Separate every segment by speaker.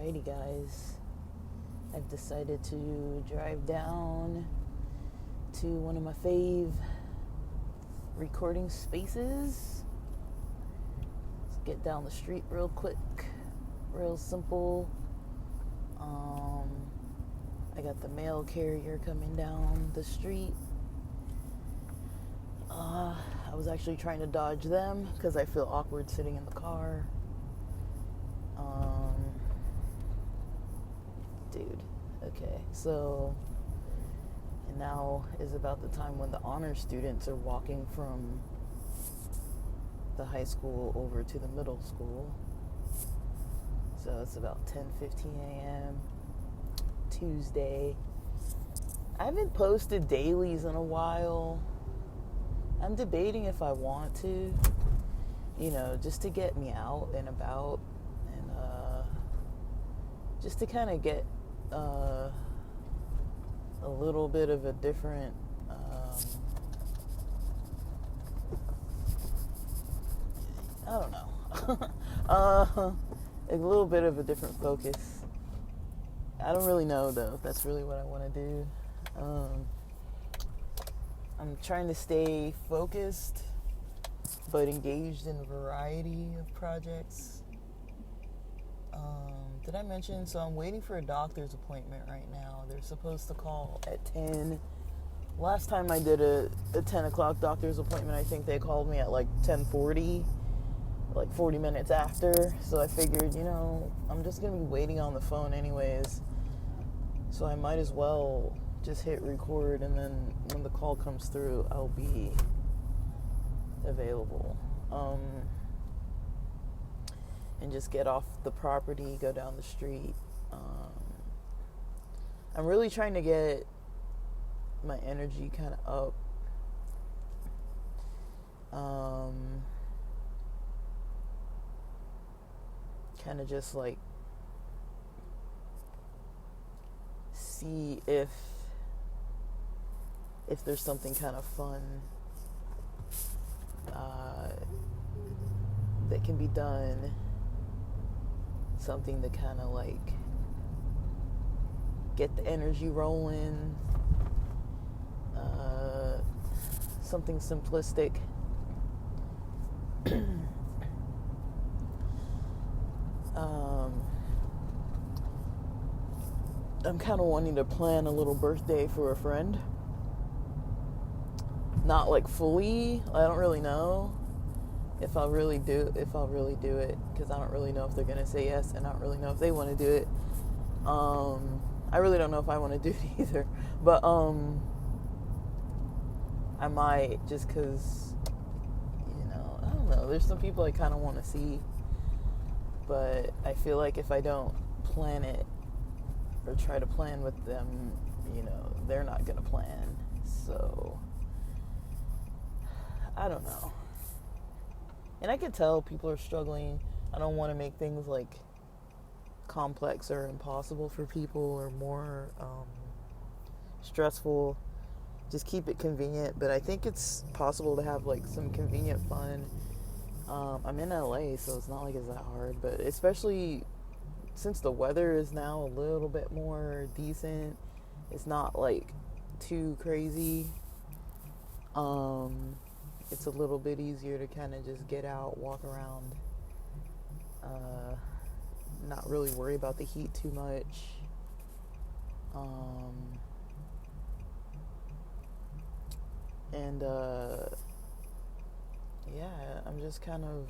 Speaker 1: Alrighty, guys. I've decided to drive down to one of my fave recording spaces. Let's get down the street real quick, real simple. I got the mail carrier coming down the street. I was actually trying to dodge them because I feel awkward sitting in the car. Dude, okay, so, and now is about the time when the honor students are walking from the high school over to the middle school. So it's about 10:15 a.m. Tuesday. I haven't posted dailies in a while. I'm debating if I want to, just to get me out and about, and just to kind of get a little bit of a different I don't know a little bit of a different focus. I don't really know though if that's really what I want to do. I'm trying to stay focused but engaged in a variety of projects. Did I mention? So I'm waiting for a doctor's appointment right now. They're supposed to call at 10. Last time I did a 10 o'clock doctor's appointment, I think they called me at like 10:40, like 40 minutes after. So I figured, I'm just going to be waiting on the phone anyways. So I might as well just hit record, and then when the call comes through, I'll be available. And just get off the property, go down the street. I'm really trying to get my energy kind of up. Kind of just like see if there's something kind of fun that can be done. Something to kind of like get the energy rolling. Something simplistic. I'm kind of wanting to plan a little birthday for a friend. Not like fully. I don't really know if I'll really do it, because I don't really know if they're gonna say yes, and I don't really know if they want to do it. I really don't know if I want to do it either, but I might, just because I don't know, there's some people I kind of want to see, but I feel like if I don't plan it or try to plan with them, they're not gonna plan. So I don't know. And I can tell people are struggling. I don't want to make things like complex or impossible for people, or more stressful. Just keep it convenient. But I think it's possible to have like some convenient fun. I'm in LA, so it's not like it's that hard. But especially since the weather is now a little bit more decent, it's not like too crazy. It's a little bit easier to kind of just get out, walk around, not really worry about the heat too much. I'm just kind of,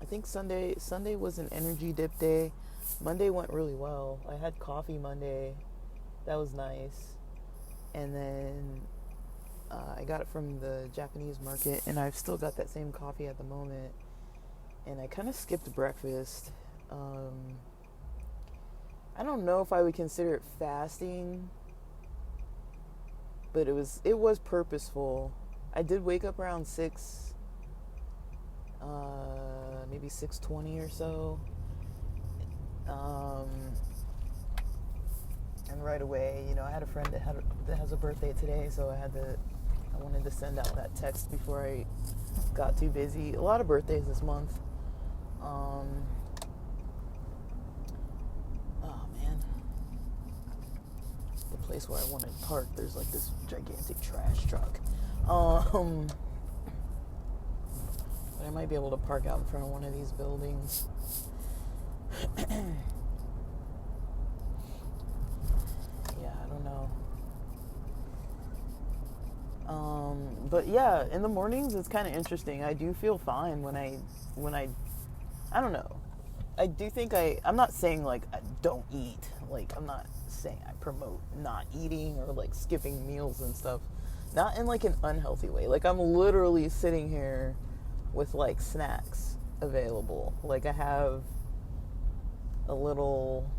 Speaker 1: I think Sunday was an energy dip day. Monday went really well. I had coffee Monday. That was nice. And then I got it from the Japanese market, and I've still got that same coffee at the moment. And I kind of skipped breakfast. I don't know if I would consider it fasting, but it was purposeful. I did wake up around 6, maybe 6:20 or so. And right away, I had a friend that has a birthday today, so I wanted to send out that text before I got too busy. A lot of birthdays this month. Um, oh man, the place where I wanted to park, there's like this gigantic trash truck. Um, but I might be able to park out in front of one of these buildings. Yeah, I don't know. But yeah, in the mornings it's kind of interesting. I do feel fine when I don't know. I do think I'm not saying like I don't eat. Like I'm not saying I promote not eating or like skipping meals and stuff. Not in like an unhealthy way. Like I'm literally sitting here with like snacks available. Like I have a little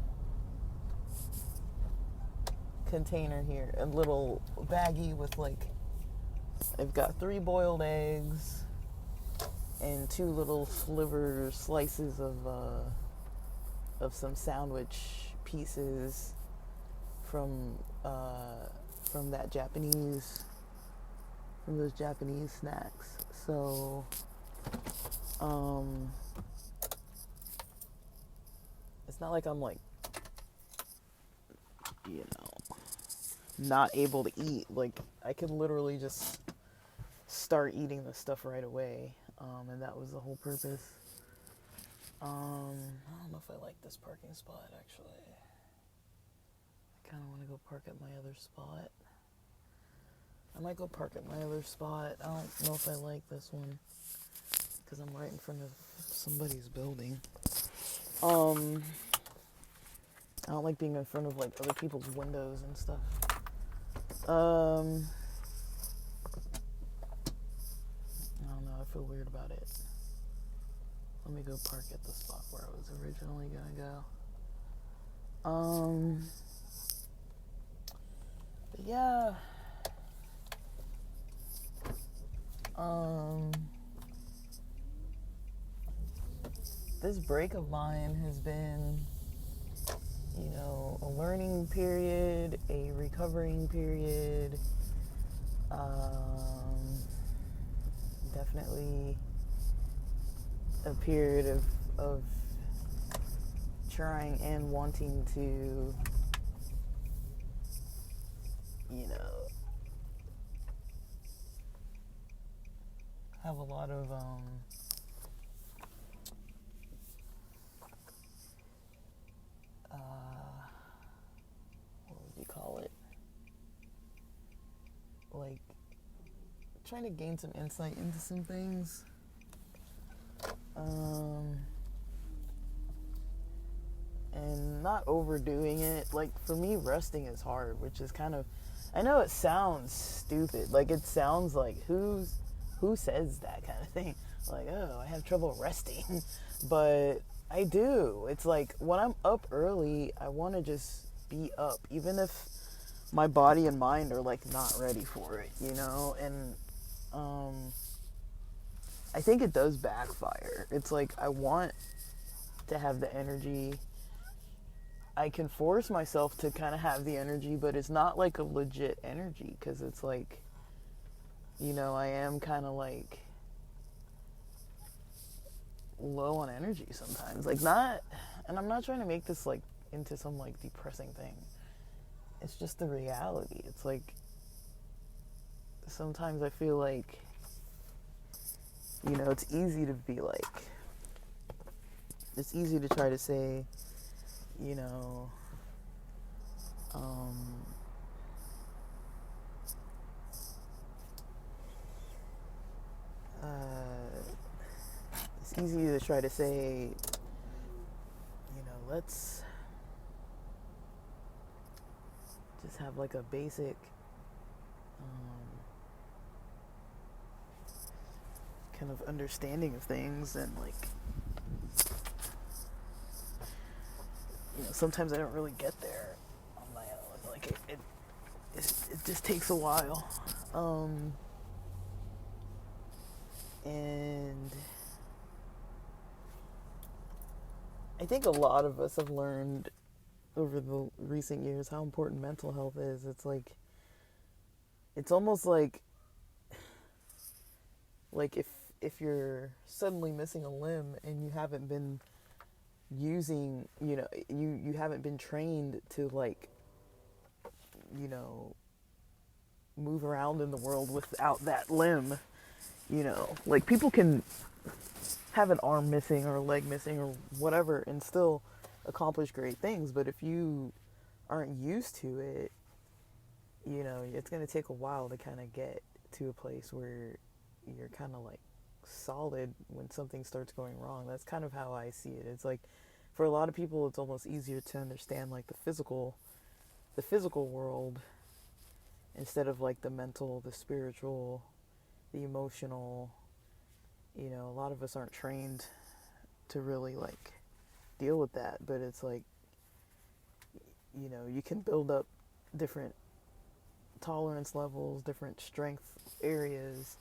Speaker 1: container here, a little baggie with like I've got 3 boiled eggs and 2 little slices of some sandwich pieces from that from those Japanese snacks. So it's not like I'm like, you know, not able to eat. Like I could literally just start eating the stuff right away. And that was the whole purpose. I don't know if I like this parking spot actually. I kind of want to go park at my other spot. I might go park at my other spot. I don't know if I like this one because I'm right in front of somebody's building. I don't like being in front of like other people's windows and stuff. I don't know. I feel weird about it. Let me go park at the spot where I was originally gonna go. But yeah. This break of mine has been, you know, a learning period, a recovering period, definitely a period of trying and wanting to, you know, have a lot of what would you call it? Like trying to gain some insight into some things. And not overdoing it. Like for me, resting is hard, which is kind of, I know it sounds stupid. Like it sounds like who says that kind of thing? Like, oh, I have trouble resting. But I do. It's like when I'm up early, I want to just be up, even if my body and mind are like not ready for it, you know? And I think it does backfire. It's like I want to have the energy. I can force myself to kind of have the energy, but it's not like a legit energy because it's like, you know, I am kind of like low on energy sometimes. Like not, and I'm not trying to make this like into some like depressing thing. It's just the reality. It's like sometimes I feel like, you know, it's easy to be like, it's easy to try to say, you know, it's easy to try to say, you know, let's just have like a basic kind of understanding of things, and like, you know, sometimes I don't really get there on my own. Like it just takes a while. And I think a lot of us have learned over the recent years how important mental health is. It's like, it's almost like if you're suddenly missing a limb and you haven't been using, you haven't been trained to, like, you know, move around in the world without that limb, like, people can have an arm missing or a leg missing or whatever and still accomplish great things. But if you aren't used to it, it's going to take a while to kind of get to a place where you're kind of like solid when something starts going wrong. That's kind of how I see it. It's like, for a lot of people, it's almost easier to understand like the physical world instead of like the mental, the spiritual, the emotional. A lot of us aren't trained to really like deal with that, but it's like, you can build up different tolerance levels, different strength areas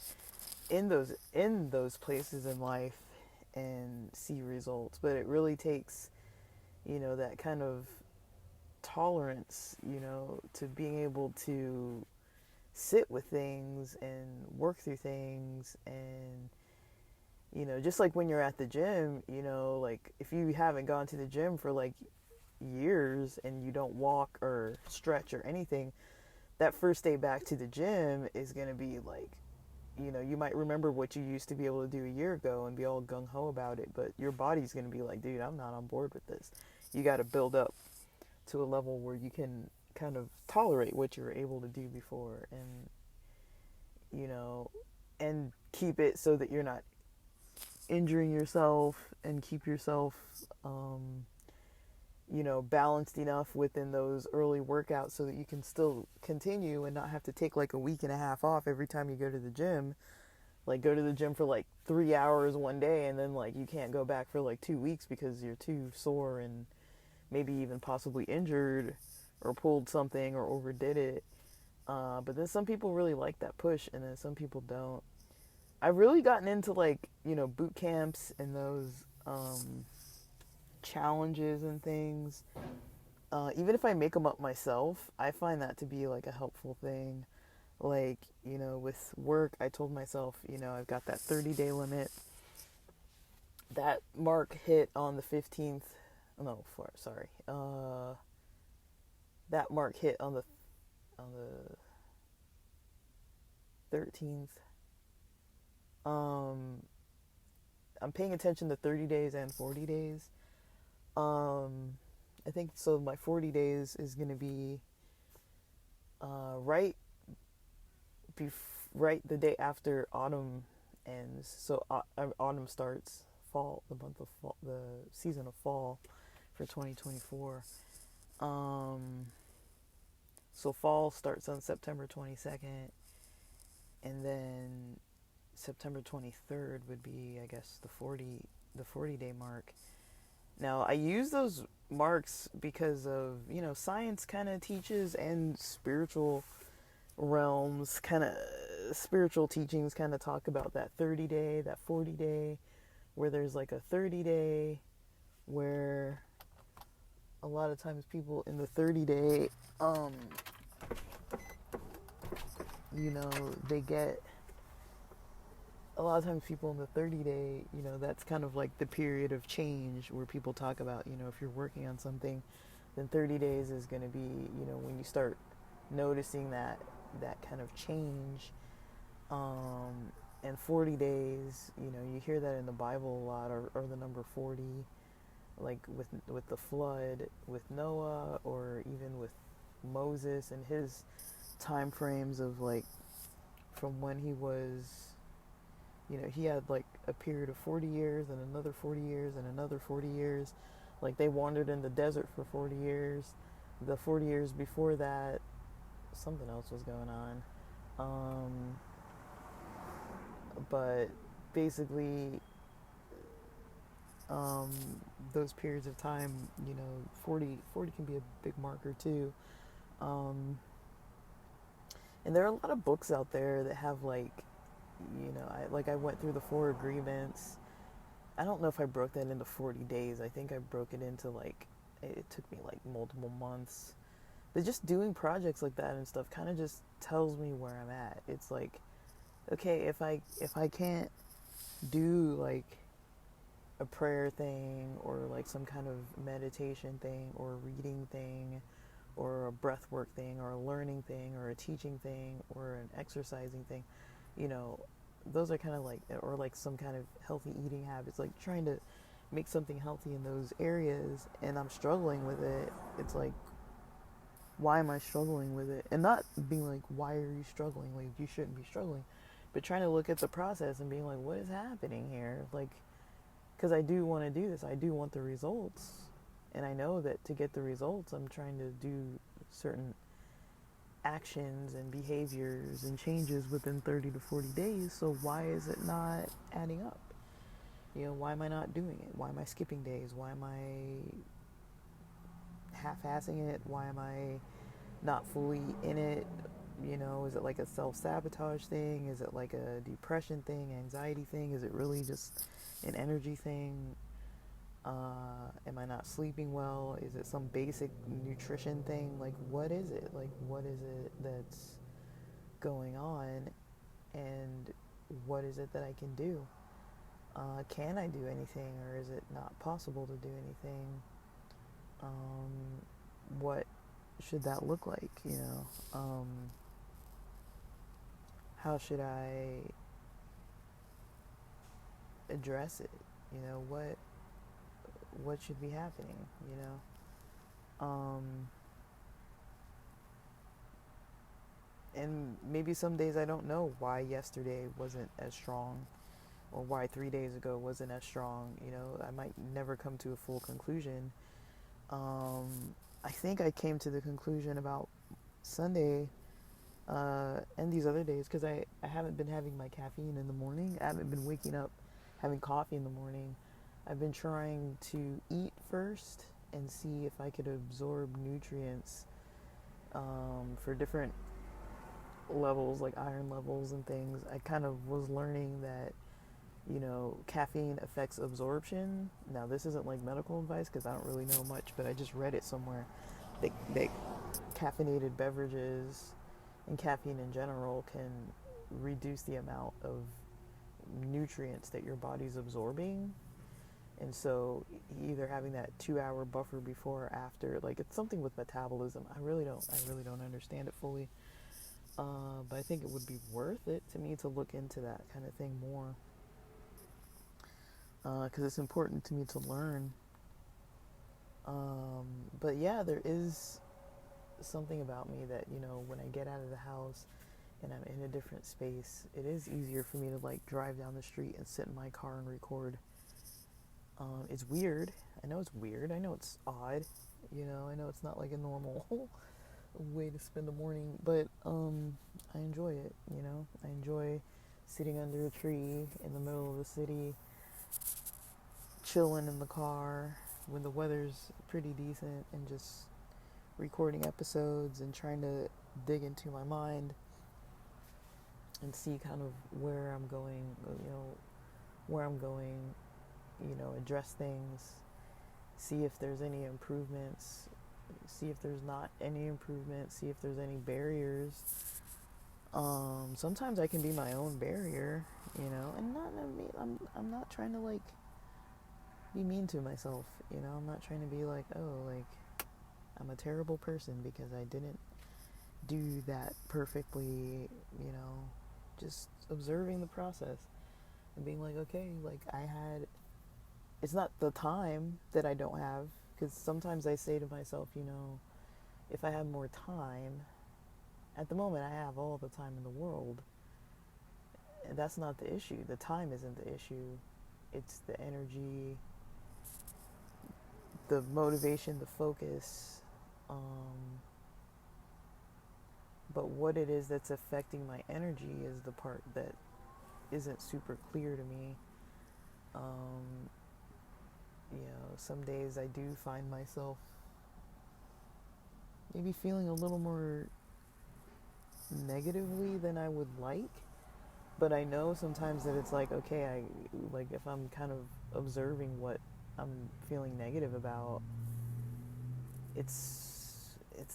Speaker 1: in those places in life and see results. But it really takes, that kind of tolerance, to being able to sit with things and work through things. And just like when you're at the gym, like if you haven't gone to the gym for like years and you don't walk or stretch or anything, that first day back to the gym is going to be like, you might remember what you used to be able to do a year ago and be all gung-ho about it, but your body's going to be like, dude, I'm not on board with this. You got to build up to a level where you can kind of tolerate what you were able to do before, and and keep it so that you're not injuring yourself, and keep yourself balanced enough within those early workouts so that you can still continue and not have to take like a week and a half off every time you go to the gym. Like, go to the gym for like 3 hours one day and then like you can't go back for like 2 weeks because you're too sore and maybe even possibly injured or pulled something or overdid it. But then some people really like that push, and then some people don't. I've really gotten into like, boot camps and those challenges and things. Even if I make them up myself, I find that to be like a helpful thing. Like, with work, I told myself, I've got that 30-day limit. That mark hit on the 15th. No, sorry. That mark hit on the 13th. I'm paying attention to 30 days and 40 days. I think so. My 40 days is going to be right the day after autumn ends. So autumn starts, fall, the month of fall, the season of fall for 2024. So fall starts on September 22nd, and then September 23rd would be, I guess, the 40-day mark. Now, I use those marks because of, science kind of teaches, and spiritual realms kind of, spiritual teachings kind of talk about that 30-day, that 40-day, where there's like a 30-day where a lot of times people in the 30-day, they get, a lot of times people in the 30-day, that's kind of like the period of change where people talk about, if you're working on something, then 30 days is going to be, when you start noticing that kind of change. And 40 days, you hear that in the Bible a lot, or the number 40, like with the flood, with Noah, or even with Moses and his time frames of like from when he was, he had like a period of 40 years and another 40 years and another 40 years. Like, they wandered in the desert for 40 years. The 40 years before that, something else was going on. But basically, those periods of time, 40 can be a big marker too. And there are a lot of books out there that have like, I went through the 4 agreements. I don't know if I broke that into 40 days. I think I broke it into like, it took me like multiple months. But just doing projects like that and stuff kind of just tells me where I'm at. It's like, okay, if I can't do like a prayer thing or like some kind of meditation thing or a reading thing or a breath work thing or a learning thing or a teaching thing or an exercising thing, you know, those are kind of like, or like some kind of healthy eating habits, like trying to make something healthy in those areas, and I'm struggling with it. It's like, why am I struggling with it? And not being like, why are you struggling? Like, you shouldn't be struggling. But trying to look at the process and being like, what is happening here? Like, because I do want to do this. I do want the results. And I know that to get the results, I'm trying to do certain actions and behaviors and changes within 30 to 40 days. So why is it not adding up? You know, why am I not doing it? Why am I skipping days? Why am I half-assing it? Why am I not fully in it? You know, is it like a self-sabotage thing? Is it like a depression thing, anxiety thing? Is it really just an energy thing? Am I not sleeping well? Is it some basic nutrition thing? Like, what is it? Like, what is it that's going on? And what is it that I can do? Can I do anything, or is it not possible to do anything? What should that look like? You know, how should I address it? You know, what should be happening? You know, and maybe some days I don't know why yesterday wasn't as strong, or why 3 days ago wasn't as strong. You know, I might never come to a full conclusion. I think I came to the conclusion about Sunday and these other days, because I haven't been having my caffeine in the morning. I haven't been waking up having coffee in the morning. I've been trying to eat first and see if I could absorb nutrients for different levels, like iron levels and things. I kind of was learning that, you know, caffeine affects absorption. Now, this isn't like medical advice because I don't really know much, but I just read it somewhere that caffeinated beverages and caffeine in general can reduce the amount of nutrients that your body's absorbing. And so either having that 2 hour buffer before or after, like, it's something with metabolism. I really don't understand it fully. But I think it would be worth it to me to look into that kind of thing more. Because it's important to me to learn. But yeah, there is something about me that, you know, when I get out of the house and I'm in a different space, it is easier for me to like drive down the street and sit in my car and record. It's weird. I know it's weird. I know it's odd. You know, I know it's not like a normal way to spend the morning, but I enjoy it. You know, I enjoy sitting under a tree in the middle of the city, chilling in the car when the weather's pretty decent, and just recording episodes and trying to dig into my mind and see kind of where I'm going, address things, see if there's any improvements, see if there's not any improvements, see if there's any barriers. Sometimes I can be my own barrier, you know, and I'm not trying to like be mean to myself, you know. I'm not trying to be like, oh, like I'm a terrible person because I didn't do that perfectly, you know. Just observing the process and being like, okay, like it's not the time that I don't have, because sometimes I say to myself, you know, if I had more time, at the moment I have all the time in the world. And that's not the issue. The time isn't the issue. It's the energy, the motivation, the focus. But what it is that's affecting my energy is the part that isn't super clear to me. You know, some days I do find myself maybe feeling a little more negatively than I would like. But I know sometimes that it's like, okay, if I'm kind of observing what I'm feeling negative about, it's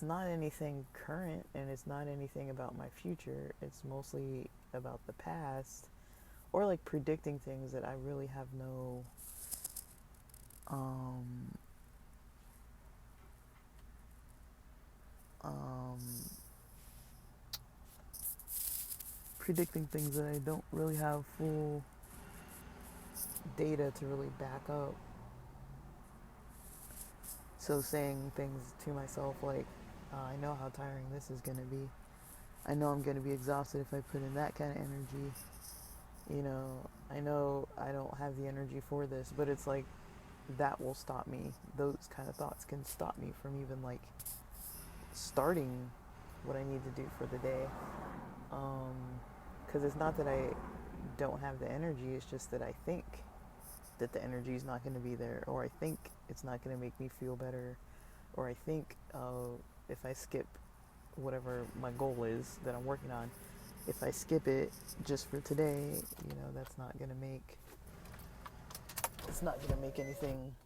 Speaker 1: not anything current, and it's not anything about my future. It's mostly about the past, or like predicting things that I really have no um um predicting things that I don't really have full data to really back up. So saying things to myself like, I know how tiring this is going to be. I know I'm going to be exhausted if I put in that kind of energy. You know I don't have the energy for this, but it's like that will stop me. Those kind of thoughts can stop me from even like starting what I need to do for the day. Because it's not that I don't have the energy, it's just that I think that the energy is not going to be there, or I think it's not going to make me feel better, or I think if I skip whatever my goal is that I'm working on, if I skip it just for today, that's not going to make it's not going to make anything,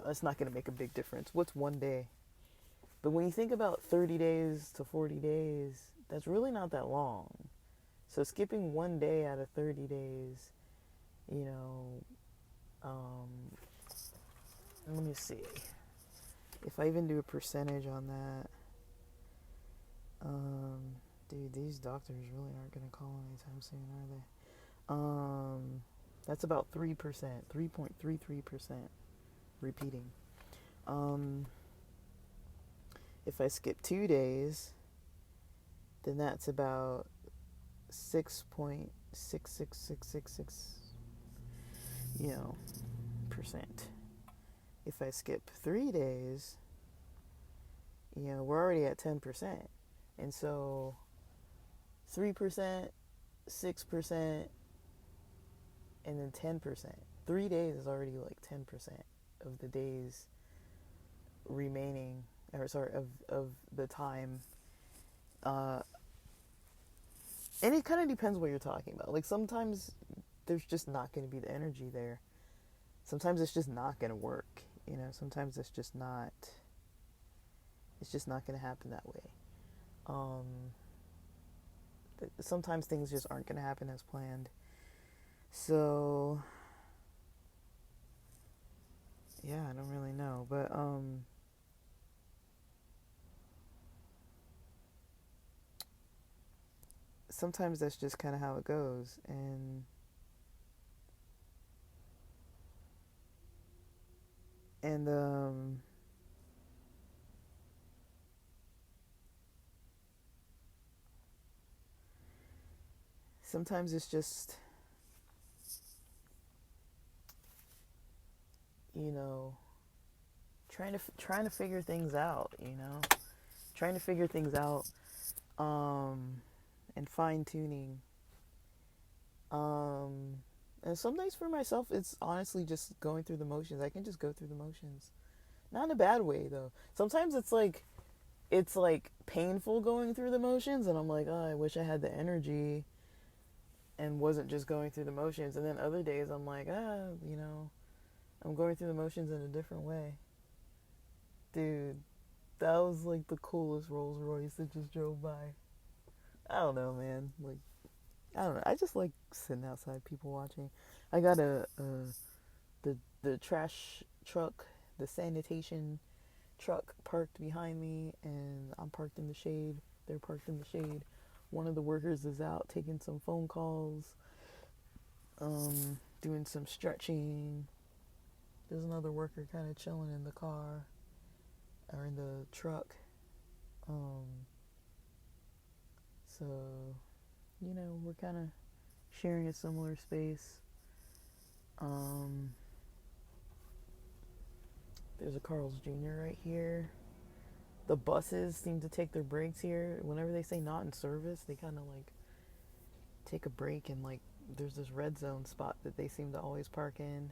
Speaker 1: it's not going to make a big difference. What's one day? But when you think about 30 days to 40 days, that's really not that long. So skipping one day out of 30 days, you know, um, let me see. If I even do a percentage on that, dude, these doctors really aren't going to call anytime soon, are they? That's about 3%, 3.33% repeating. If I skip 2 days, then that's about 6.66666, percent. If I skip 3 days, we're already at 10%. And so 3%, 6%, and then 10%. 3 days is already like 10% of the days remaining, or sorry, of the time. And it kind of depends what you're talking about. Like sometimes there's just not going to be the energy there. Sometimes it's just not going to work. Sometimes it's just not going to happen that way. Sometimes things just aren't going to happen as planned. So, yeah, I don't really know. But, sometimes that's just kind of how it goes. And sometimes it's just, trying to figure things out, trying to figure things out, and fine tuning. And some days for myself, it's honestly just going through the motions. I can just go through the motions, not in a bad way though. Sometimes it's like painful going through the motions, and I'm like, oh, I wish I had the energy and wasn't just going through the motions. And then other days I'm like, I'm going through the motions in a different way. Dude, that was like the coolest Rolls Royce that just drove by. I don't know, man. Like, I don't know. I just like sitting outside, people watching. I got the trash truck, the sanitation truck parked behind me, and I'm parked in the shade. They're parked in the shade. One of the workers is out taking some phone calls, doing some stretching. There's another worker kind of chilling in the car or in the truck. So, we're kind of sharing a similar space. There's a Carl's Jr. right here. The buses seem to take their breaks here. Whenever they say not in service, they kind of like take a break, and like there's this red zone spot that they seem to always park in.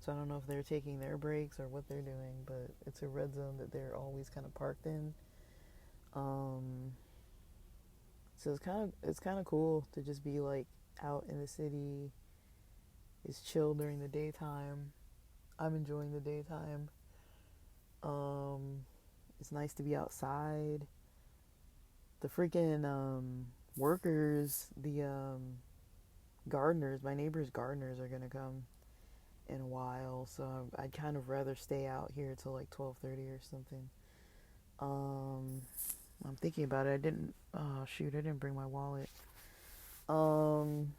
Speaker 1: So I don't know if they're taking their breaks or what they're doing, but it's a red zone that they're always kind of parked in. So it's kind of cool to just be like out in the city. It's chill during the daytime. I'm enjoying the daytime. It's nice to be outside. The freaking workers, the gardeners, my neighbor's gardeners are gonna come in a while, so I'd kind of rather stay out here till like 12:30 or something. Um, I'm thinking about it. I didn't. Oh shoot! I didn't bring my wallet. Um,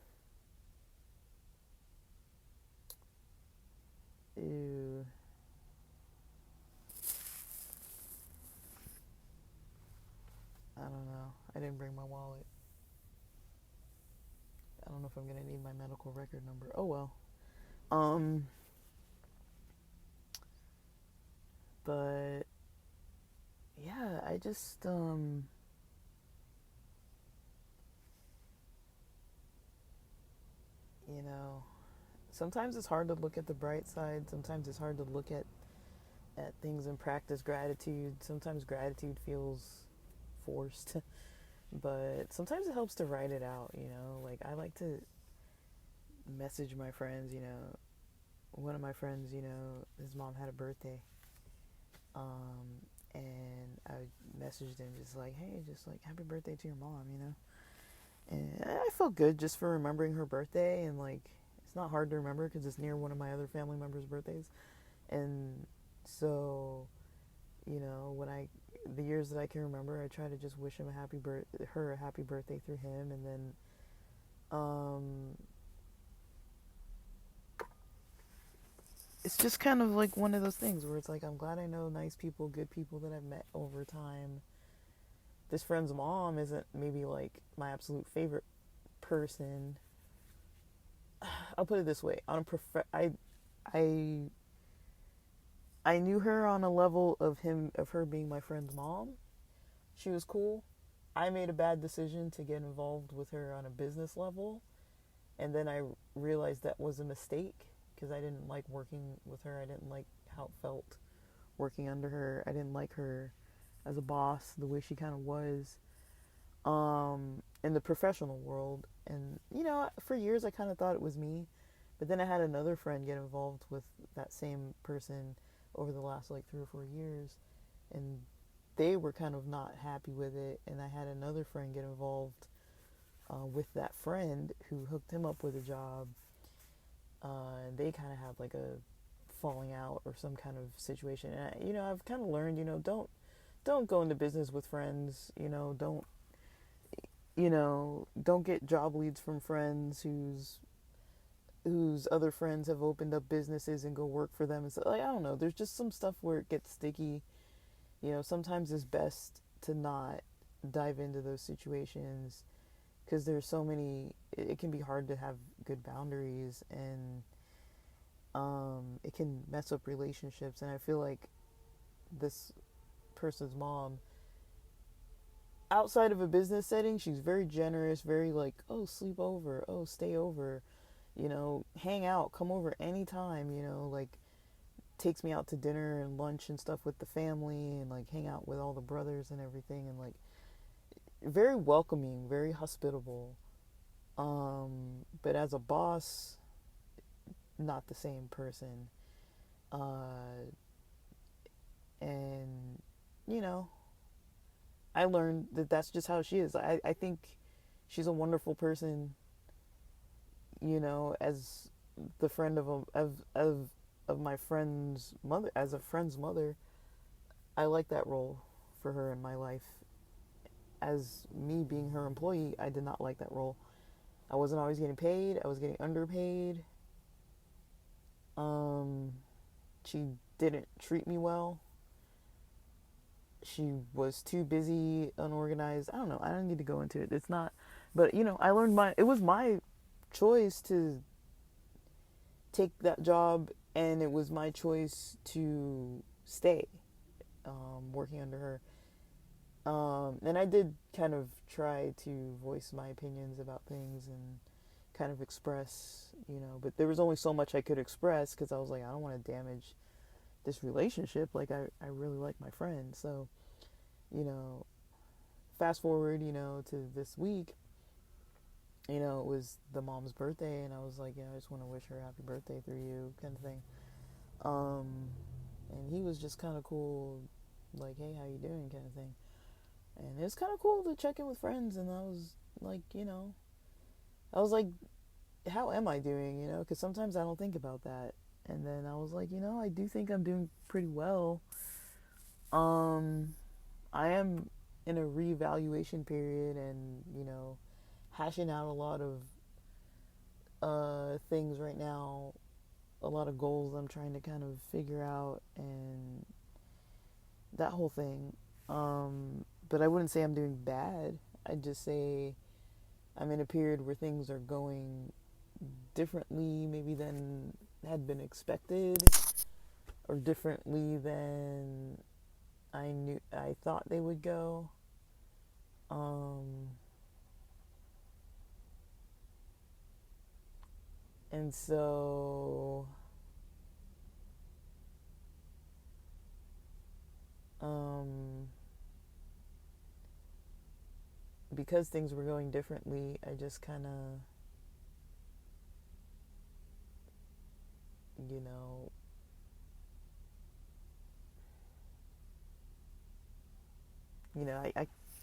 Speaker 1: ew. I don't know. I didn't bring my wallet. I don't know if I'm gonna need my medical record number. Oh well. Um, but yeah, I just you know, sometimes it's hard to look at the bright side. Sometimes it's hard to look at things and practice gratitude. Sometimes gratitude feels forced, but sometimes it helps to write it out. Like I like to message my friends. One of my friends, his mom had a birthday, and I messaged him just like, hey, just like happy birthday to your mom. And I felt good just for remembering her birthday, and like it's not hard to remember because it's near one of my other family members' birthdays, and so when the years that I can remember, I try to just wish him her a happy birthday through him, and then um, it's just kind of like one of those things where it's like I'm glad I know nice people, good people that I've met over time. This friend's mom isn't maybe like my absolute favorite person. I'll put it this way: I I knew her on a level of her being my friend's mom. She was cool. I made a bad decision to get involved with her on a business level, and then I realized that was a mistake because I didn't like working with her. I didn't like how it felt working under her. I didn't like her as a boss, the way she kind of was in the professional world. And for years I kind of thought it was me, but then I had another friend get involved with that same person over the last like 3 or 4 years, and they were kind of not happy with it. And I had another friend get involved with that friend who hooked him up with a job, and they kind of had like a falling out or some kind of situation. And I've kind of learned, don't go into business with friends. Don't get job leads from friends whose other friends have opened up businesses and go work for them. And so, like, I don't know. There's just some stuff where it gets sticky. Sometimes it's best to not dive into those situations because there's so many. It can be hard to have good boundaries, and it can mess up relationships. And I feel like this person's mom, outside of a business setting, she's very generous, very like, oh, sleep over, oh, stay over, hang out, come over anytime, like takes me out to dinner and lunch and stuff with the family, and like hang out with all the brothers and everything, and like very welcoming, very hospitable. But as a boss, not the same person. Uh, and you know, I learned that that's just how she is. I think she's a wonderful person, as the friend of my friend's mother, as a friend's mother. I like that role for her in my life. As me being her employee, I did not like that role. I wasn't always getting paid. I was getting underpaid. Um, she didn't treat me well. She was too busy, unorganized. I don't know. I don't need to go into it. It's not, but I learned it was my choice to take that job, and it was my choice to stay working under her. And I did kind of try to voice my opinions about things and kind of express, but there was only so much I could express because I was like, I don't want to damage this relationship. Like, I really like my friend. So, you know, fast forward, to this week, it was the mom's birthday, and I was like, I just want to wish her happy birthday through you, kind of thing. Um, and he was just kind of cool, like, hey, how you doing, kind of thing. And it was kind of cool to check in with friends, and I was like, I was like how am I doing, you know? Because sometimes I don't think about that. And then I was like, I do think I'm doing pretty well. Um, I am in a reevaluation period and, hashing out a lot of things right now, a lot of goals I'm trying to kind of figure out and that whole thing. But I wouldn't say I'm doing bad. I'd just say I'm in a period where things are going differently, maybe than had been expected, or differently than I thought they would go. Um, and so um, because things were going differently, I just kind of, you know,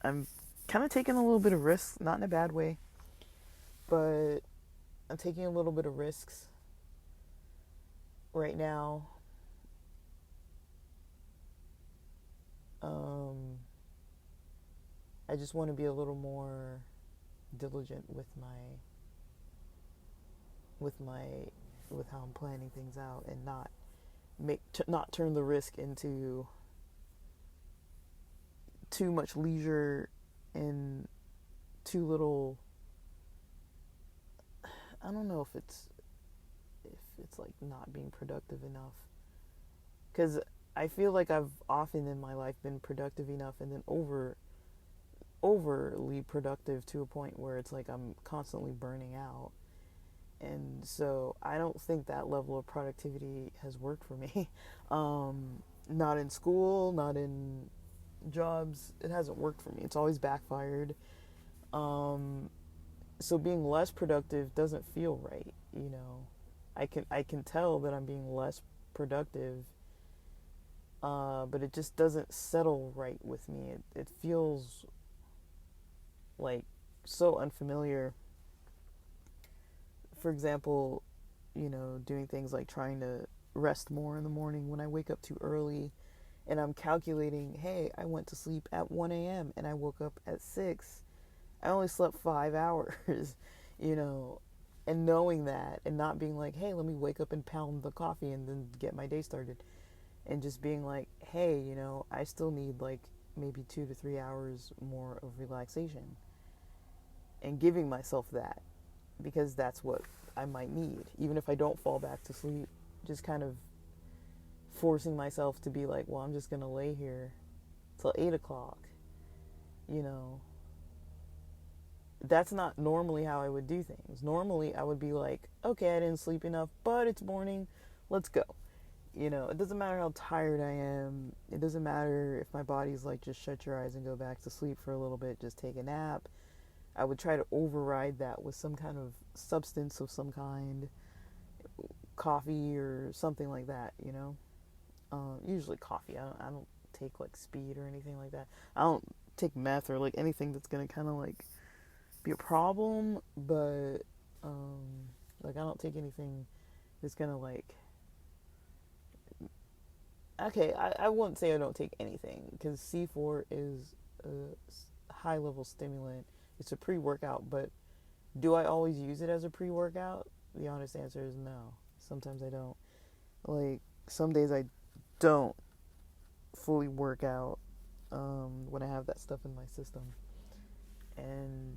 Speaker 1: I'm kind of taking a little bit of risk, not in a bad way, but I'm taking a little bit of risks right now. Um, I just want to be a little more diligent with my with how I'm planning things out, and not turn the risk into too much leisure and too little. I don't know if it's like not being productive enough, because I feel like I've often in my life been productive enough and then overly productive to a point where it's like I'm constantly burning out. And so I don't think that level of productivity has worked for me. Not in school, not in jobs. It hasn't worked for me. It's always backfired. Um, so being less productive doesn't feel right. I can tell that I'm being less productive, but it just doesn't settle right with me. It feels like so unfamiliar. For example, doing things like trying to rest more in the morning when I wake up too early, and I'm calculating, hey, I went to sleep at 1 a.m. and I woke up at 6. I only slept 5 hours, you know, and knowing that and not being like, hey, let me wake up and pound the coffee and then get my day started. And just being like, hey, I still need like maybe 2 to 3 hours more of relaxation, and giving myself that, because that's what I might need. Even if I don't fall back to sleep, just kind of forcing myself to be like, well, I'm just going to lay here till 8 o'clock. You know, that's not normally how I would do things. Normally, I would be like, okay, I didn't sleep enough, but it's morning, let's go. It doesn't matter how tired I am. It doesn't matter if my body's like, just shut your eyes and go back to sleep for a little bit, just take a nap. I would try to override that with some kind of substance of some kind, coffee or something like that. Usually coffee. I don't take like speed or anything like that. I don't take meth or like anything that's gonna kind of like be a problem, but like I don't take anything that's gonna like. Okay, I wouldn't say I don't take anything, because C4 is a high level stimulant. It's a pre workout, but do I always use it as a pre workout? The honest answer is no. Sometimes I don't. Like, some days I don't fully work out when I have that stuff in my system. And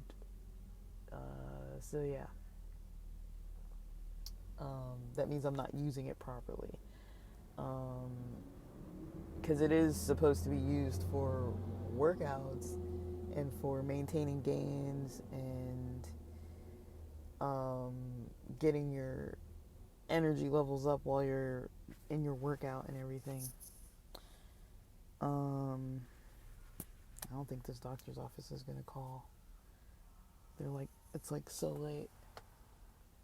Speaker 1: so, yeah. That means I'm not using it properly. Because it is supposed to be used for workouts and for maintaining gains and um, getting your energy levels up while you're in your workout and everything. I don't think this doctor's office is gonna call. They're like, it's like so late.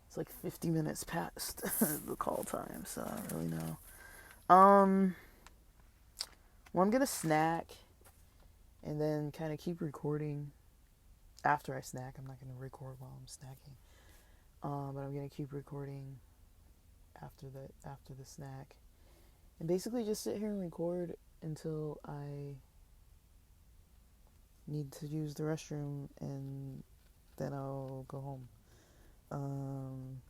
Speaker 1: It's like 50 minutes past the call time, so I don't really know. Well, I'm gonna snack and then kind of keep recording after I snack. I'm not gonna record while I'm snacking. But I'm gonna keep recording after the snack, and basically just sit here and record until I need to use the restroom, and then I'll go home. Um,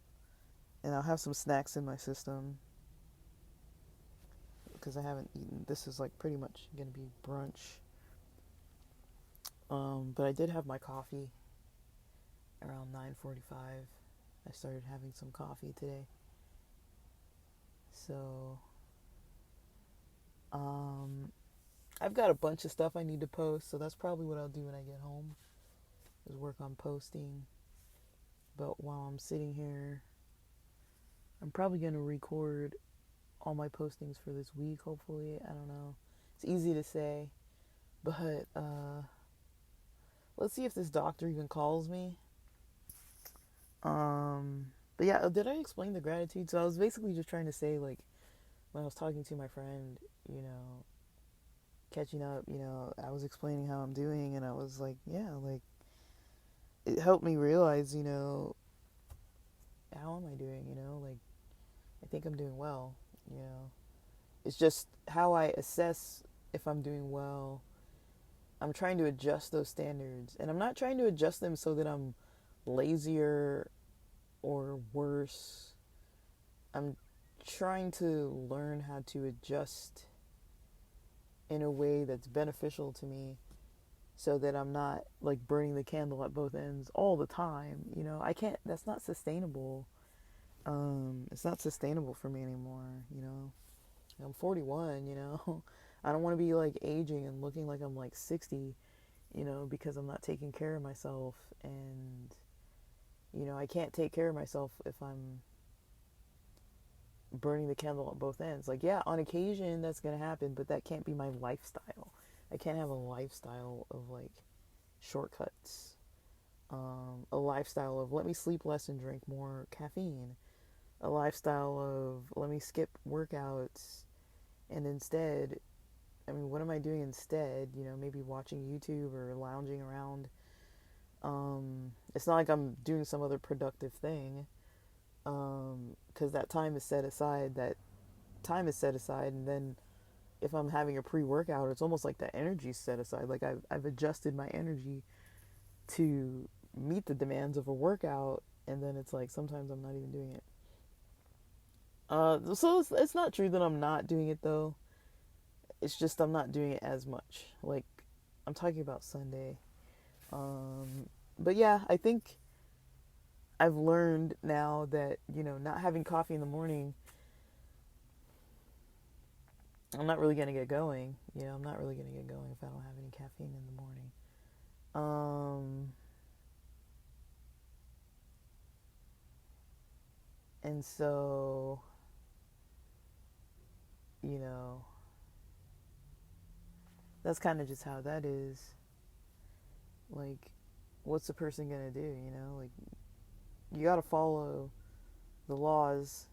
Speaker 1: and I'll have some snacks in my system because I haven't eaten. This is like pretty much gonna be brunch. But I did have my coffee around 9:45. I started having some coffee today. So, um, I've got a bunch of stuff I need to post, so that's probably what I'll do when I get home, is work on posting. But while I'm sitting here, I'm probably going to record all my postings for this week, hopefully. I don't know. It's easy to say, but let's see if this doctor even calls me. But yeah, did I explain the gratitude? So I was basically just trying to say, like, when I was talking to my friend, you know, catching up, I was explaining how I'm doing, and I was like, yeah, like, it helped me realize, how am I doing, like, I think I'm doing well, you know. It's just how I assess if I'm doing well. I'm trying to adjust those standards, and I'm not trying to adjust them so that I'm lazier or worse. I'm trying to learn how to adjust in a way that's beneficial to me so that I'm not like burning the candle at both ends all the time. I can't, that's not sustainable. It's not sustainable for me anymore. I'm 41, I don't want to be like aging and looking like I'm like 60, because I'm not taking care of myself. And, I can't take care of myself if I'm burning the candle at both ends. Like, yeah, on occasion that's going to happen, but that can't be my lifestyle. I can't have a lifestyle of like shortcuts. A lifestyle of let me sleep less and drink more caffeine. A lifestyle of let me skip workouts and instead, I mean, what am I doing instead? Maybe watching YouTube or lounging around. It's not like I'm doing some other productive thing, because that time is set aside. And then if I'm having a pre-workout, it's almost like that energy's set aside. Like I've adjusted my energy to meet the demands of a workout, and then it's like sometimes I'm not even doing it. So it's not true that I'm not doing it though. It's just I'm not doing it as much. Like, I'm talking about Sunday. But yeah, I think I've learned now that, not having coffee in the morning, I'm not really going to get going. I'm not really going to get going if I don't have any caffeine in the morning. And so, you know, that's kind of just how that is. Like, what's a person going to do, Like, you got to follow the laws,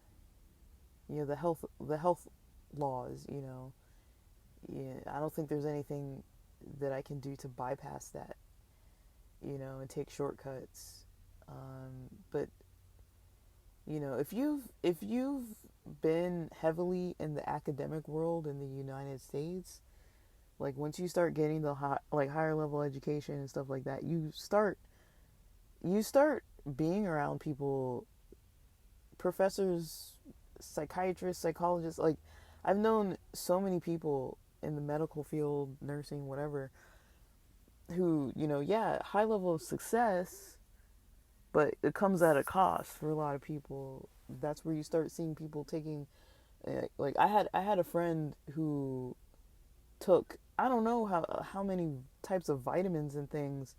Speaker 1: the health laws, Yeah, I don't think there's anything that I can do to bypass that, and take shortcuts. But if you've been heavily in the academic world in the United States, like once you start getting the higher level education and stuff like that, you start being around people, professors, psychiatrists, psychologists. Like, I've known so many people in the medical field, nursing, whatever, who, yeah, high level of success, but it comes at a cost for a lot of people. That's where you start seeing people taking, like, I had a friend who took, I don't know how many types of vitamins and things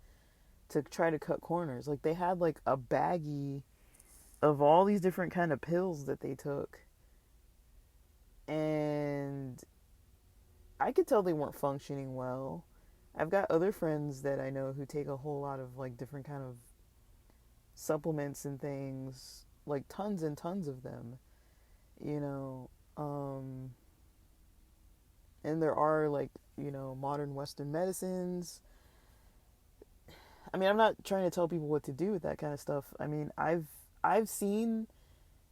Speaker 1: to try to cut corners. Like, they had like a baggie of all these different kind of pills that they took, and I could tell they weren't functioning well. I've got other friends that I know who take a whole lot of like different kind of supplements and things, like tons and tons of them, you know. And there are like, modern Western medicines. I mean, I'm not trying to tell people what to do with that kind of stuff. I mean, I've seen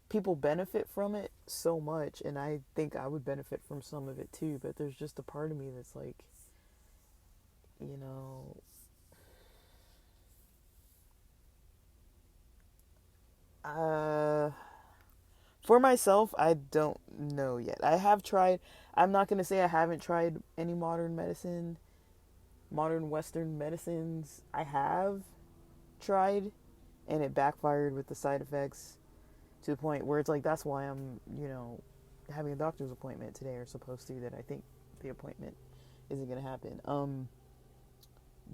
Speaker 1: people benefit from it so much, and I think I would benefit from some of it too, but there's just a part of me that's like, you know, uh for myself, I don't know yet. I have tried, I'm not going to say I haven't tried any modern western medicines. I have tried, and it backfired with the side effects to the point where it's like, that's why I'm, having a doctor's appointment today, or supposed to, that I think the appointment isn't going to happen.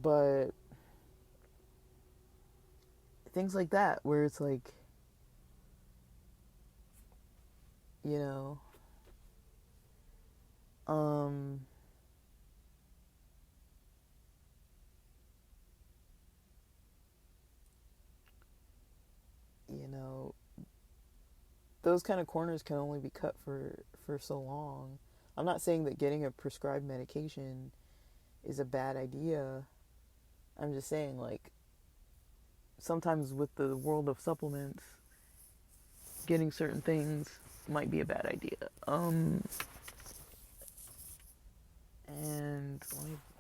Speaker 1: But things like that, where it's like, you know, um, you know, those kind of corners can only be cut for so long. I'm not saying that getting a prescribed medication is a bad idea. I'm just saying, like, sometimes with the world of supplements, getting certain things might be a bad idea. And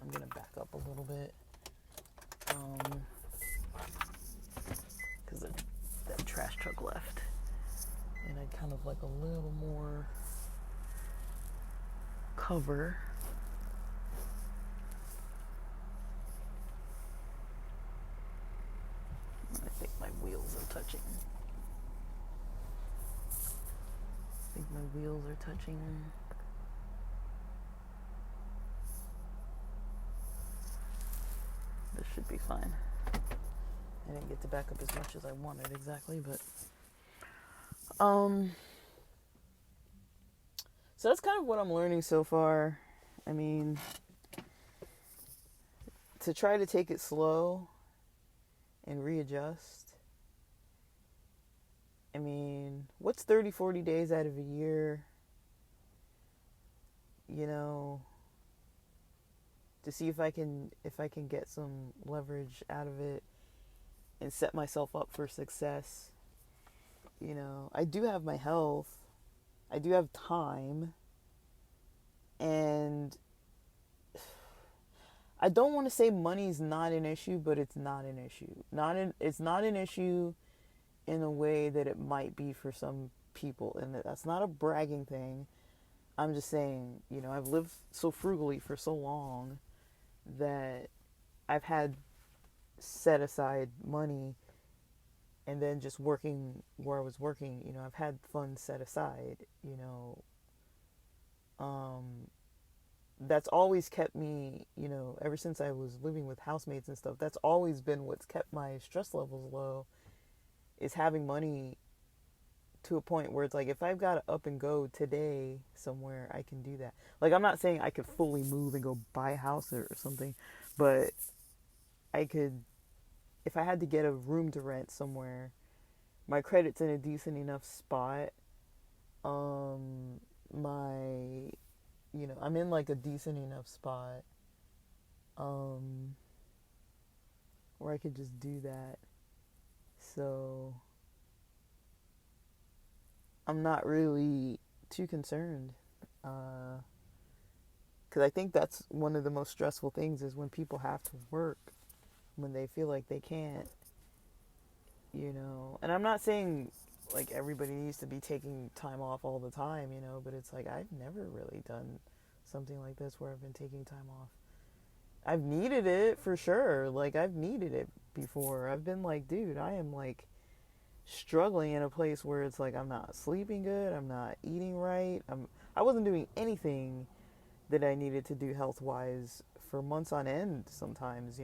Speaker 1: I'm gonna back up a little bit, because that trash truck left, and I'd kind of like a little more cover. I think my wheels are touching. This should be fine. I didn't get to back up as much as I wanted exactly, but so that's kind of what I'm learning so far. I mean, to try to take it slow and readjust. I mean, what's 30, 40 days out of a year, to see if I can get some leverage out of it and set myself up for success. I do have my health. I do have time. And I don't want to say money's not an issue, but it's not an issue. It's not an issue in a way that it might be for some people. And that's not a bragging thing. I'm just saying, I've lived so frugally for so long that I've had set aside money, and then just working where I was working, I've had funds set aside, that's always kept me, ever since I was living with housemates and stuff, that's always been what's kept my stress levels low, is having money to a point where it's like, if I've got to up and go today somewhere, I can do that. Like, I'm not saying I could fully move and go buy a house or something, but I could, if I had to get a room to rent somewhere, my credit's in a decent enough spot. I'm in like a decent enough spot, where I could just do that. So I'm not really too concerned, because I think that's one of the most stressful things, is when people have to work when they feel like they can't, and I'm not saying like everybody needs to be taking time off all the time, but it's like, I've never really done something like this where I've been taking time off. I've needed it for sure. Like, I've needed it before. I've been like, dude, I am like struggling in a place where it's like, I'm not sleeping good, I'm not eating right, I wasn't doing anything that I needed to do health wise for months on end sometimes,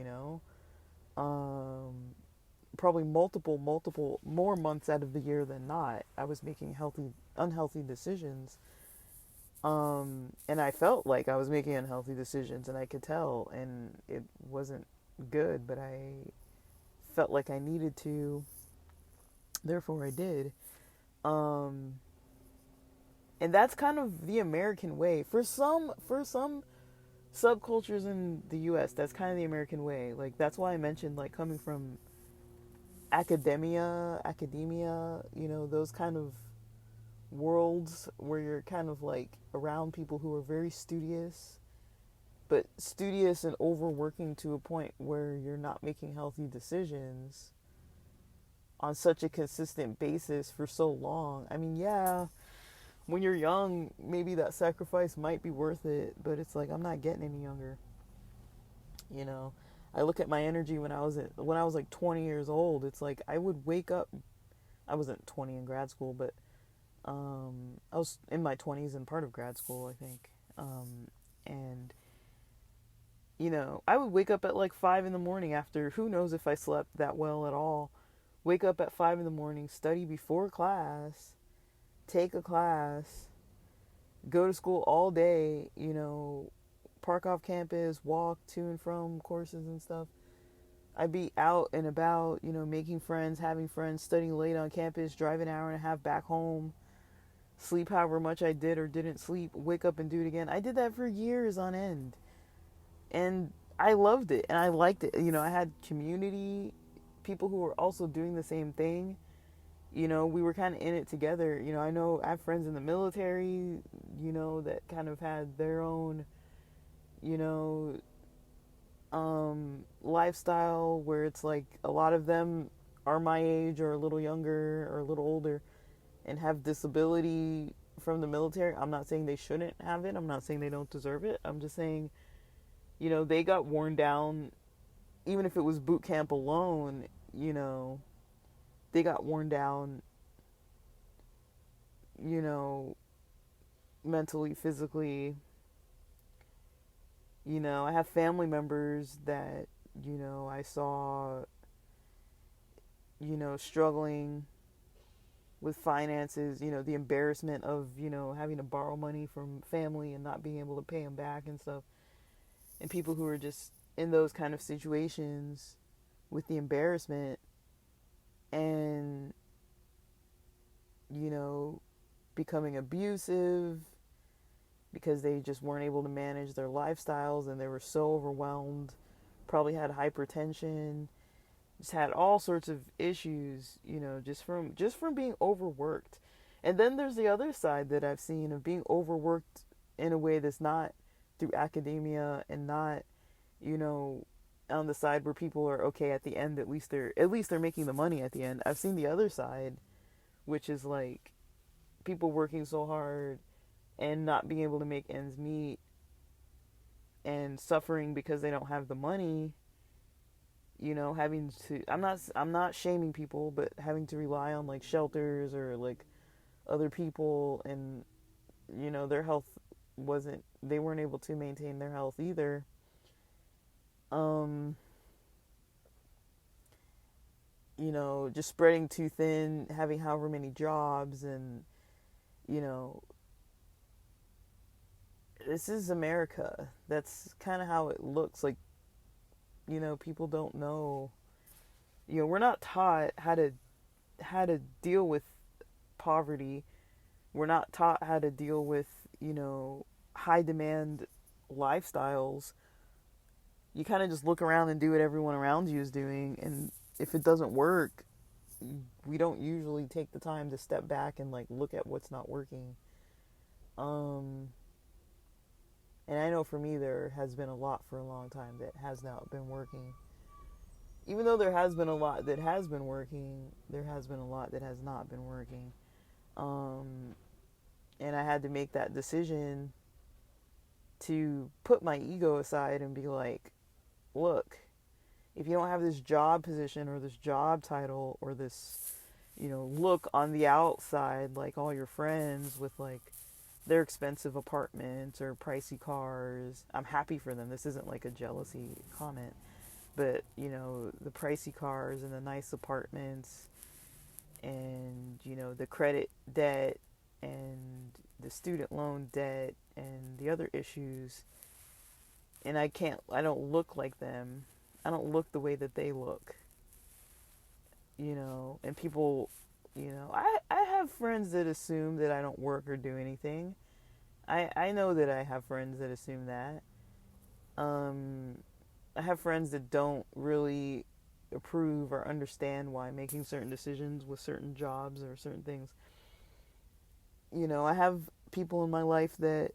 Speaker 1: probably multiple more months out of the year than not, I was making unhealthy decisions, and I felt like I was making unhealthy decisions, and I could tell, and it wasn't good, but I felt like I needed to, therefore I did. And that's kind of the American way. For some subcultures in the US, that's kind of the American way. Like, that's why I mentioned, like, coming from academia, those kind of worlds where you're kind of like around people who are very studious, but studious and overworking to a point where you're not making healthy decisions on such a consistent basis for so long. I mean, yeah, when you're young, maybe that sacrifice might be worth it, but it's like I'm not getting any younger. You know, I look at my energy when I was like 20 years old. It's like I would wake up. I wasn't 20 in grad school, but I was in my 20s and part of grad school, I think. And I would wake up at like 5 in the morning after who knows if I slept that well at all. Wake up at 5 in the morning, study before class, take a class, go to school all day, park off campus, walk to and from courses and stuff. I'd be out and about, making friends, having friends, studying late on campus, drive an hour and a half back home, sleep however much I did or didn't sleep, wake up and do it again. I did that for years on end. And I loved it and I liked it. I had community, people who were also doing the same thing. We were kind of in it together. I have friends in the military, that kind of had their own, you know, lifestyle where it's like a lot of them are my age or a little younger or a little older and have disability from the military. I'm not saying they shouldn't have it. I'm not saying they don't deserve it. I'm just saying, they got worn down, even if it was boot camp alone, they got worn down, mentally, physically. I have family members that, I saw, struggling with finances, the embarrassment of, having to borrow money from family and not being able to pay them back and stuff. And people who are just in those kind of situations with the embarrassment and, becoming abusive because they just weren't able to manage their lifestyles and they were so overwhelmed, probably had hypertension, just had all sorts of issues, just from being overworked. And then there's the other side that I've seen of being overworked in a way that's not through academia and not, on the side where people are okay at the end. At least they're making the money at the end. I've seen the other side, which is like people working so hard and not being able to make ends meet and suffering because they don't have the money, having to I'm not shaming people, but having to rely on like shelters or like other people, and their health wasn't they weren't able to maintain their health either. um just spreading too thin, having however many jobs, and you know this is America. That's kind of how it looks like. People don't know. We're not taught how to deal with poverty. We're not taught how to deal with, high demand lifestyles. You kind of just look around and do what everyone around you is doing, and if it doesn't work, we don't usually take the time to step back and like look at what's not working. Um and I know for me there has been a lot for a long time that has not been working. Even though there has been a lot that has been working, there has been a lot that has not been working. Um and I had to make that decision to put my ego aside and be like, look, if you don't have this job position or this job title or this, look on the outside like all your friends with like their expensive apartments or pricey cars, I'm happy for them. This isn't like a jealousy comment, but the pricey cars and the nice apartments and, the credit debt and the student loan debt and the other issues, and I don't look like them. I don't look the way that they look, and people, I have friends that assume that I don't work or do anything. I know that I have friends that assume that. I have friends that don't really approve or understand why I'm making certain decisions with certain jobs or certain things. I have people in my life that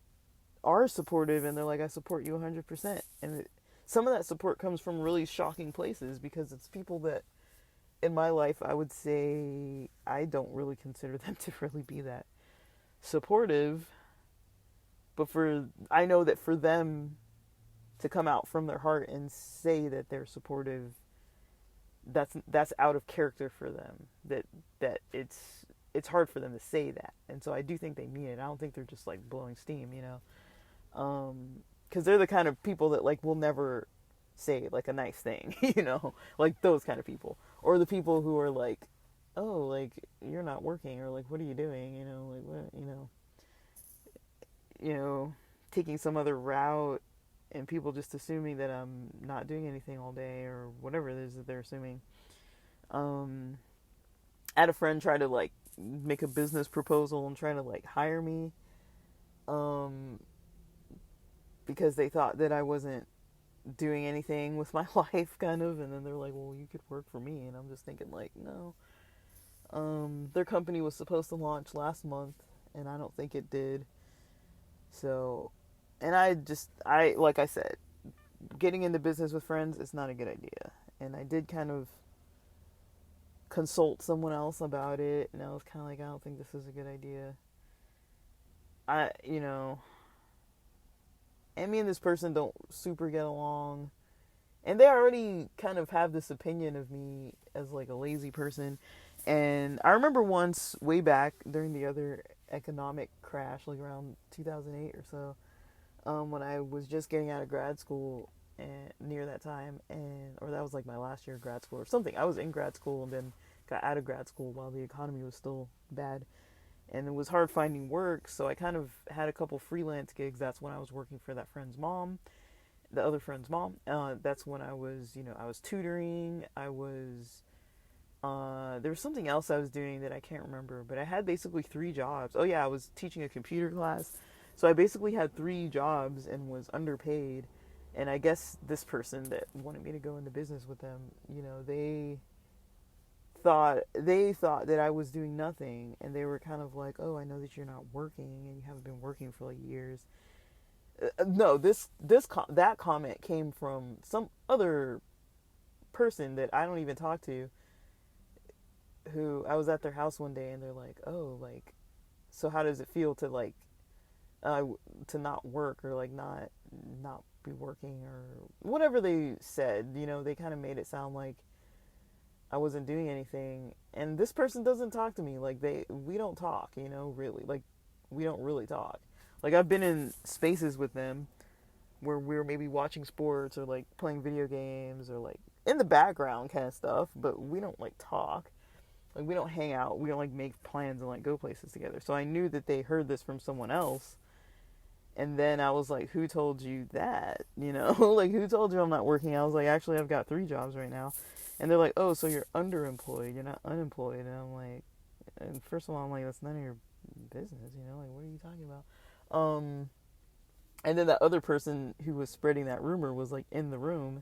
Speaker 1: are supportive, and they're like, I support you 100%. And some of that support comes from really shocking places, because it's people that in my life I would say I don't really consider them to really be that supportive. But I know that for them to come out from their heart and say that they're supportive, that's out of character for them. That it's hard for them to say that. And so I do think they mean it. I don't think they're just like blowing steam, because they're the kind of people that like will never say like a nice thing, like those kind of people, or the people who are like, oh, like you're not working, or like what are you doing, like what, taking some other route, and people just assuming that I'm not doing anything all day or whatever it is that they're assuming. I had a friend try to like make a business proposal and try to like hire me, because they thought that I wasn't doing anything with my life, kind of, and then they're like, well, you could work for me, and I'm just thinking like, no. Their company was supposed to launch last month, and I don't think it did. So, and I like I said, getting into business with friends is not a good idea. And I did kind of consult someone else about it, and I was kind of like, I don't think this is a good idea. And me and this person don't super get along. And they already kind of have this opinion of me as like a lazy person. And I remember once, way back during the other economic crash, like around 2008 or so, when I was just getting out of grad school, and near that time, or that was like my last year of grad school or something. I was in grad school and then got out of grad school while the economy was still bad, and it was hard finding work. So I kind of had a couple freelance gigs. That's when I was working for that friend's mom, the other friend's mom. That's when I was, I was tutoring. I was, there was something else I was doing that I can't remember, but I had basically 3 jobs. Oh yeah, I was teaching a computer class. So I basically had 3 jobs and was underpaid. And I guess this person that wanted me to go into business with them, they thought that I was doing nothing, and they were kind of like, oh, I know that you're not working and you haven't been working for like years. No, that comment came from some other person that I don't even talk to, who I was at their house one day, and they're like, oh, like, so how does it feel to like to not work, or like not be working, or whatever they said. They kind of made it sound like I wasn't doing anything. And this person doesn't talk to me. Like we don't talk, really. Like we don't really talk. Like I've been in spaces with them where we're maybe watching sports or like playing video games or like in the background kind of stuff, but we don't like talk. Like we don't hang out. We don't like make plans and like go places together. So I knew that they heard this from someone else. And then I was like, who told you that? Like, who told you I'm not working? I was like, actually, I've got 3 jobs right now. And they're like, oh, so you're underemployed. You're not unemployed. And I'm like, and first of all, I'm like, that's none of your business, Like, what are you talking about? And then that other person who was spreading that rumor was, like, in the room.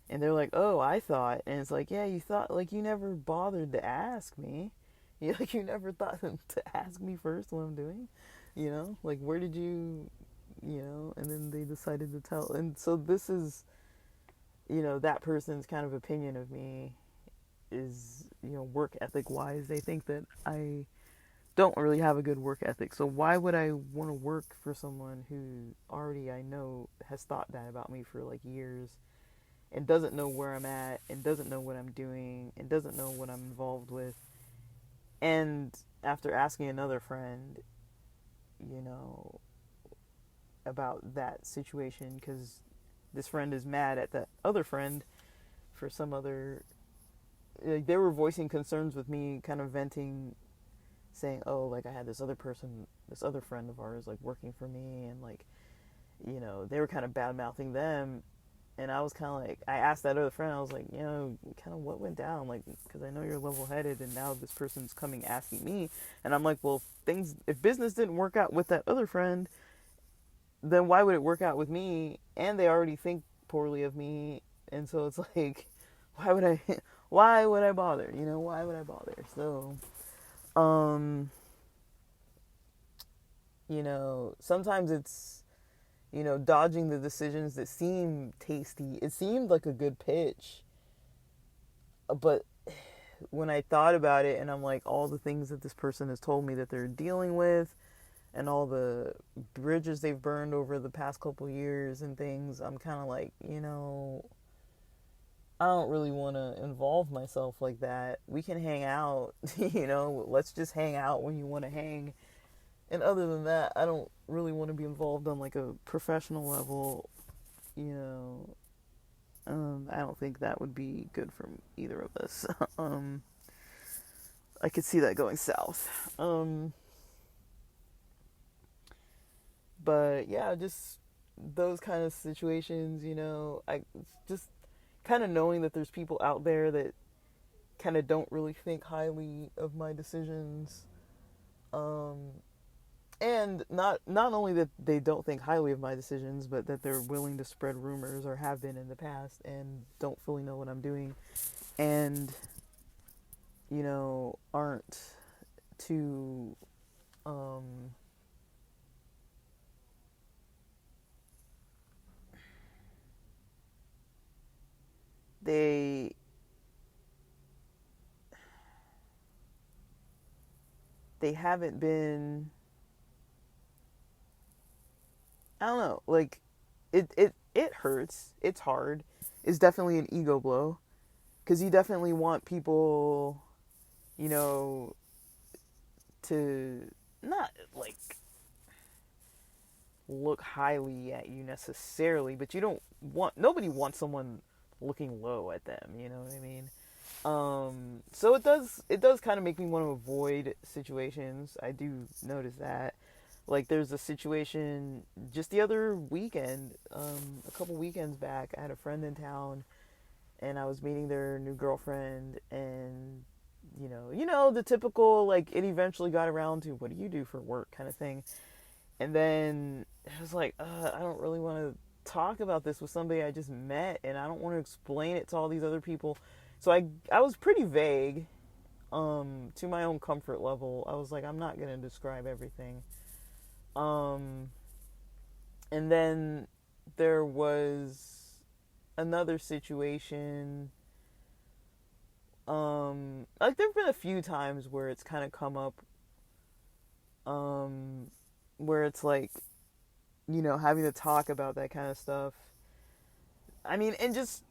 Speaker 1: And they're like, oh, I thought. And it's like, yeah, you thought, like, you never bothered to ask me. Like, you never thought to ask me first what I'm doing. Like, where did you, and then they decided to tell. And so this is, that person's kind of opinion of me is, work ethic wise. They think that I don't really have a good work ethic. So why would I want to work for someone who already I know has thought that about me for like years, and doesn't know where I'm at, and doesn't know what I'm doing, and doesn't know what I'm involved with. And after asking another friend, about that situation, because this friend is mad at that other friend for some other, like, they were voicing concerns with me, kind of venting, saying, oh, like, I had this other friend of ours, like, working for me, and, like, they were kind of bad-mouthing them. And I was kind of like, I asked that other friend, I was like, kind of what went down? Like, because I know you're level-headed, and now this person's coming asking me. And I'm like, well, if business didn't work out with that other friend, then why would it work out with me? And they already think poorly of me. And so it's like, why would I, why would I bother? You know, why would I bother? So, um, you know, sometimes it's, you know, dodging the decisions that seem tasty. It seemed like a good pitch, but when I thought about it and I'm like, all the things that this person has told me that they're dealing with and all the bridges they've burned over the past couple years and things, I'm kind of like, you know, I don't really want to involve myself like that. We can hang out, you know, let's just hang out when you want to hang. And other than that, I don't really want to be involved on like a professional level, you know. I don't think that would be good for either of us. I could see that going south. But yeah, just those kind of situations, you know, I just kind of knowing that there's people out there that kind of don't really think highly of my decisions. Um, and not only that they don't think highly of my decisions, but that they're willing to spread rumors or have been in the past and don't fully know what I'm doing and you know aren't too um they they haven't been, I don't know, like it hurts. It's hard. It's definitely an ego blow because you definitely want people, you know, to not like look highly at you necessarily, but you don't want, nobody wants someone looking low at them, you know what I mean? So it does kind of make me want to avoid situations. I do notice that. Like there's a situation just the other weekend, a couple weekends back, I had a friend in town and I was meeting their new girlfriend and you know the typical like it eventually got around to what do you do for work kind of thing. And then it was like, I don't really want to talk about this with somebody I just met, and I don't want to explain it to all these other people. So I was pretty vague, to my own comfort level. I was like, I'm not gonna describe everything. Um, and then there was another situation. Like there've been a few times where it's kind of come up, um, where it's like having to talk about that kind of stuff. I mean, and just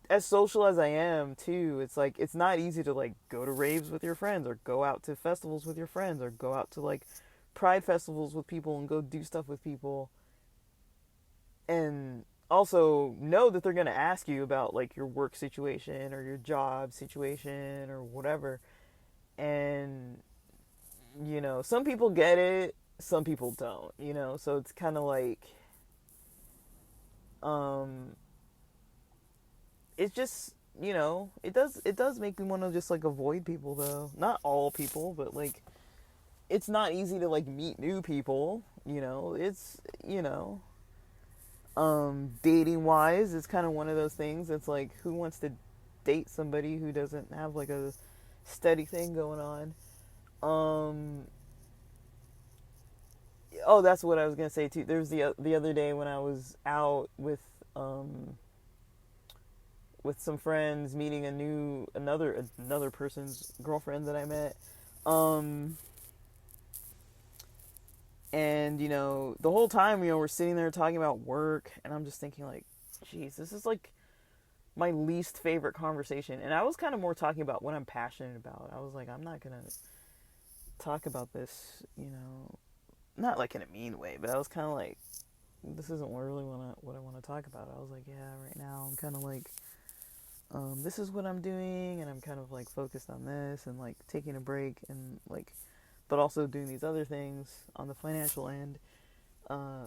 Speaker 1: as social as I am too, it's like it's not easy to like go to raves with your friends or go out to festivals with your friends or go out to like pride festivals with people and go do stuff with people and also know that they're going to ask you about like your work situation or your job situation or whatever. And some people get it, some people don't, so it's kind of like um it's just it does make me want to just like avoid people though. Not all people, but like it's not easy to like meet new people. It's dating wise, it's kind of one of those things. It's like who wants to date somebody who doesn't have like a steady thing going on. Um, oh, that's what I was gonna say too. There's the other day when I was out with some friends meeting another person's girlfriend that I met. Um and the whole time, we're sitting there talking about work and I'm just thinking like, geez, this is like my least favorite conversation. And I was kind of more talking about what I'm passionate about. I was like, I'm not going to talk about this, not like in a mean way, but I was kind of like, this isn't really what I want to talk about. I was like, yeah, right now I'm kind of like, this is what I'm doing, and I'm kind of like focused on this and like taking a break and like, but also doing these other things on the financial end,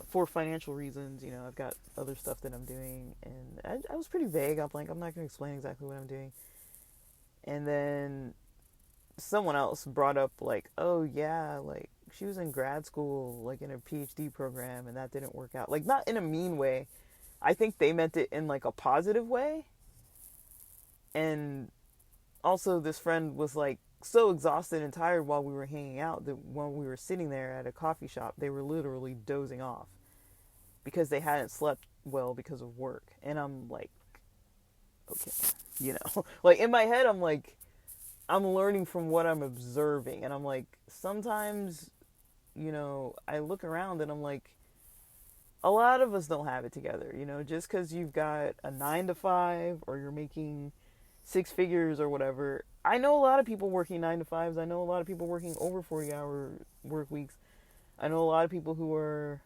Speaker 1: for financial reasons. I've got other stuff that I'm doing, and I was pretty vague. I'm like, I'm not going to explain exactly what I'm doing. And then someone else brought up like, oh yeah, like she was in grad school, like in a PhD program, and that didn't work out. Like not in a mean way. I think they meant it in like a positive way. And also, this friend was like so exhausted and tired while we were hanging out that when we were sitting there at a coffee shop, they were literally dozing off because they hadn't slept well because of work. And I'm like, okay, like in my head, I'm like, I'm learning from what I'm observing. And I'm like, sometimes, I look around and I'm like, a lot of us don't have it together, just because you've got a 9 to 5 or you're making 6 figures or whatever. I know a lot of people working 9 to 5s. I know a lot of people working over 40-hour work weeks. I know a lot of people who are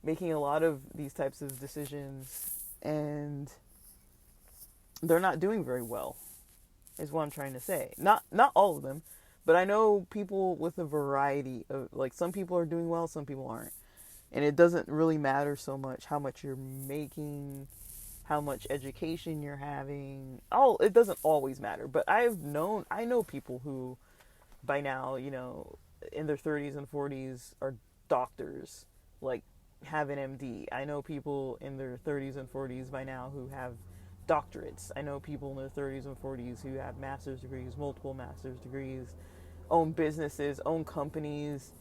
Speaker 1: making a lot of these types of decisions, and they're not doing very well, is what I'm trying to say. Not all of them, but I know people with a variety of, like, some people are doing well, some people aren't. And it doesn't really matter so much how much you're making, how much education you're having. Oh, it doesn't always matter. But I know people who by now, in their 30s and 40s are doctors, like have an MD. I know people in their 30s and 40s by now who have doctorates. I know people in their 30s and 40s who have master's degrees, multiple master's degrees, own businesses, own companies,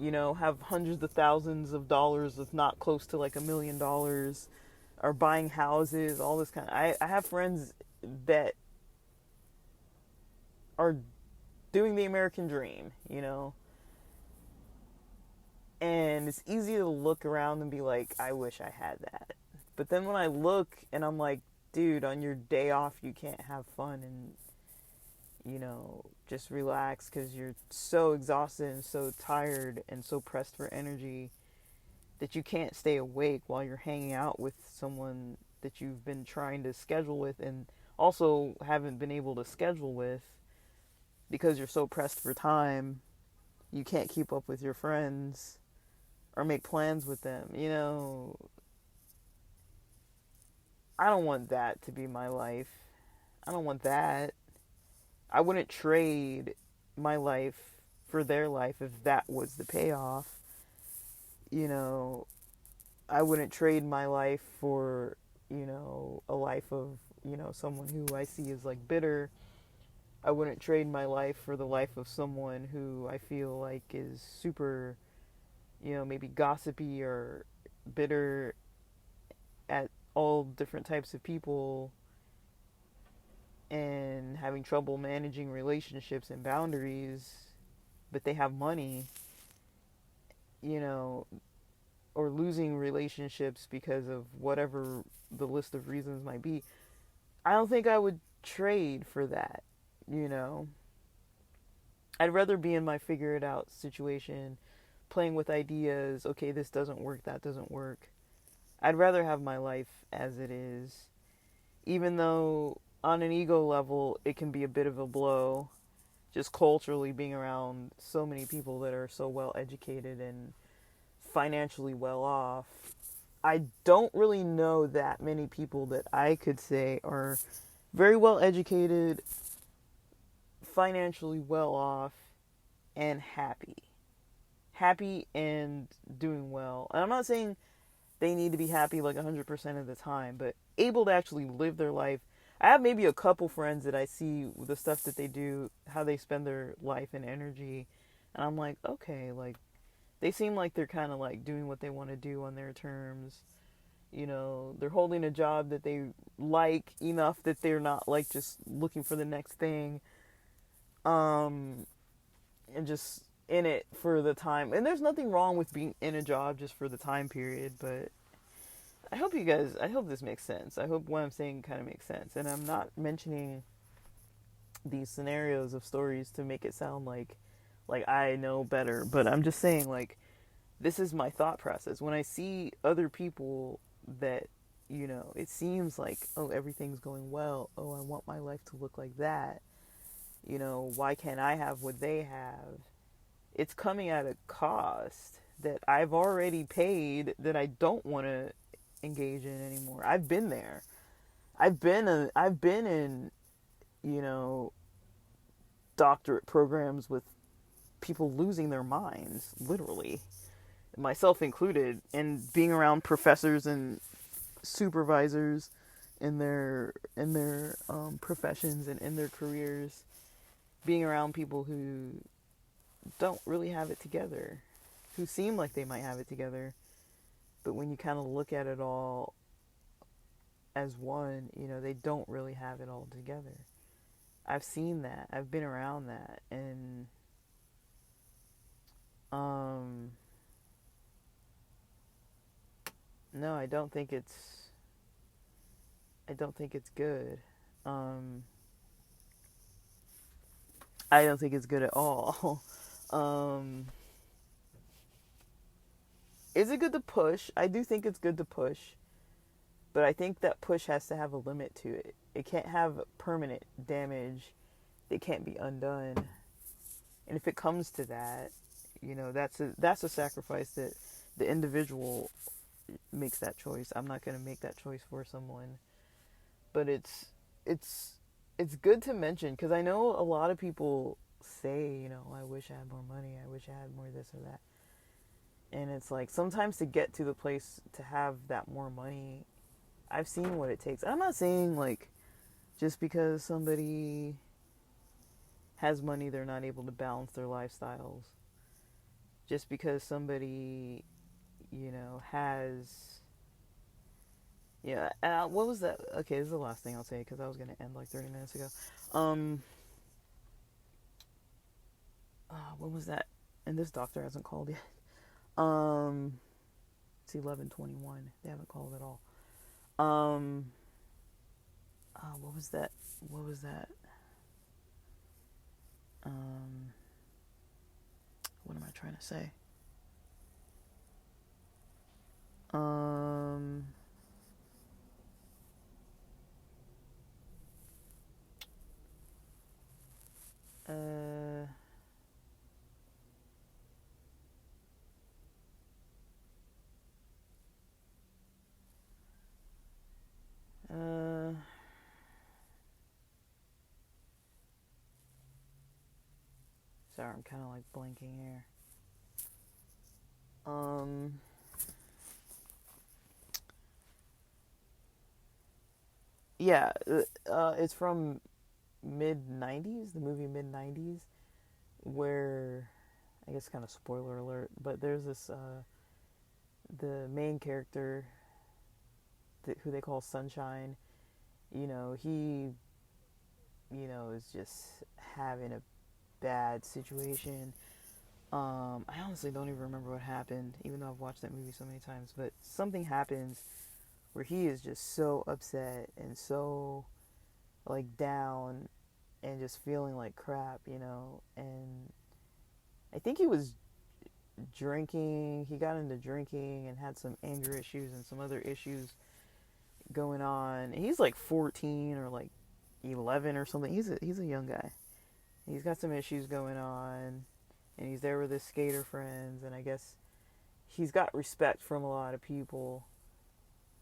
Speaker 1: have hundreds of thousands of dollars, if not close to like $1 million, are buying houses, all this kind of. I have friends that are doing the American dream, and it's easy to look around and be like, I wish I had that. But then when I look and I'm like, dude, on your day off, you can't have fun and, just relax because you're so exhausted and so tired and so pressed for energy that you can't stay awake while you're hanging out with someone that you've been trying to schedule with and also haven't been able to schedule with because you're so pressed for time. You can't keep up with your friends or make plans with them. I don't want that to be my life. I don't want that. I wouldn't trade my life for their life if that was the payoff. I wouldn't trade my life for, a life of, someone who I see as like bitter. I wouldn't trade my life for the life of someone who I feel like is super, maybe gossipy or bitter at all different types of people and having trouble managing relationships and boundaries, but they have money, or losing relationships because of whatever the list of reasons might be. I don't think I would trade for that, I'd rather be in my figure it out situation, playing with ideas. Okay, this doesn't work, that doesn't work. I'd rather have my life as it is, even though on an ego level it can be a bit of a blow, just culturally being around so many people that are so well educated and financially well off. I don't really know that many people that I could say are very well educated, financially well off, and happy. Happy and doing well. And I'm not saying they need to be happy like 100% of the time, but able to actually live their life. I have maybe a couple friends that I see the stuff that they do, how they spend their life and energy, and I'm like, okay, like, they seem like they're kind of like doing what they want to do on their terms. They're holding a job that they like enough that they're not like just looking for the next thing, and just in it for the time. And there's nothing wrong with being in a job just for the time period, but I hope this makes sense. I hope what I'm saying kind of makes sense. And I'm not mentioning these scenarios of stories to make it sound like I know better, but I'm just saying, like, this is my thought process. When I see other people that, it seems like, oh, everything's going well. Oh, I want my life to look like that. Why can't I have what they have? It's coming at a cost that I've already paid that I don't want to engage in anymore. I've been there. I've been in, doctorate programs with people losing their minds, literally, myself included, and being around professors and supervisors in their professions and in their careers, being around people who don't really have it together, who seem like they might have it together, but when you kind of look at it all as one, you know, they don't really have it all together. I've seen that. I've been around that, and um, no, I don't think it's good. Um, I don't think it's good at all. um, is it good to push? I do think it's good to push, but I think that push has to have a limit to it. It can't have permanent damage. It can't be undone. And if it comes to that, you know, that's a sacrifice that the individual makes that choice. I'm not going to make that choice for someone. But it's it's good to mention, because I know a lot of people say, you know, I wish I had more money. I wish I had more this or that. And it's like sometimes to get to the place to have that more money, I've seen what it takes. I'm not saying like just because somebody has money they're not able to balance their lifestyles. Just because somebody, you know, has, yeah, what was that? Okay, this is the last thing I'll say because I was going to end like 30 minutes ago. What was that? And this doctor hasn't called yet. It's 11:21. They haven't called at all. What was that? What was that? Um, what am I trying to say? Um, uh, uh, sorry, I'm kind of like blanking here. Yeah, it's from mid 90s, the movie mid 90s, where, I guess kind of spoiler alert, but there's this, the main character, who they call Sunshine, you know, you know, is just having a bad situation. I honestly don't even remember what happened, even though I've watched that movie so many times, but something happens where he is just so upset and so like down and just feeling like crap, you know. And I think he was drinking, he got into drinking and had some anger issues and some other issues going on. And he's like 14 or like 11 or something. He's a young guy. He's got some issues going on, and he's there with his skater friends, and I guess he's got respect from a lot of people.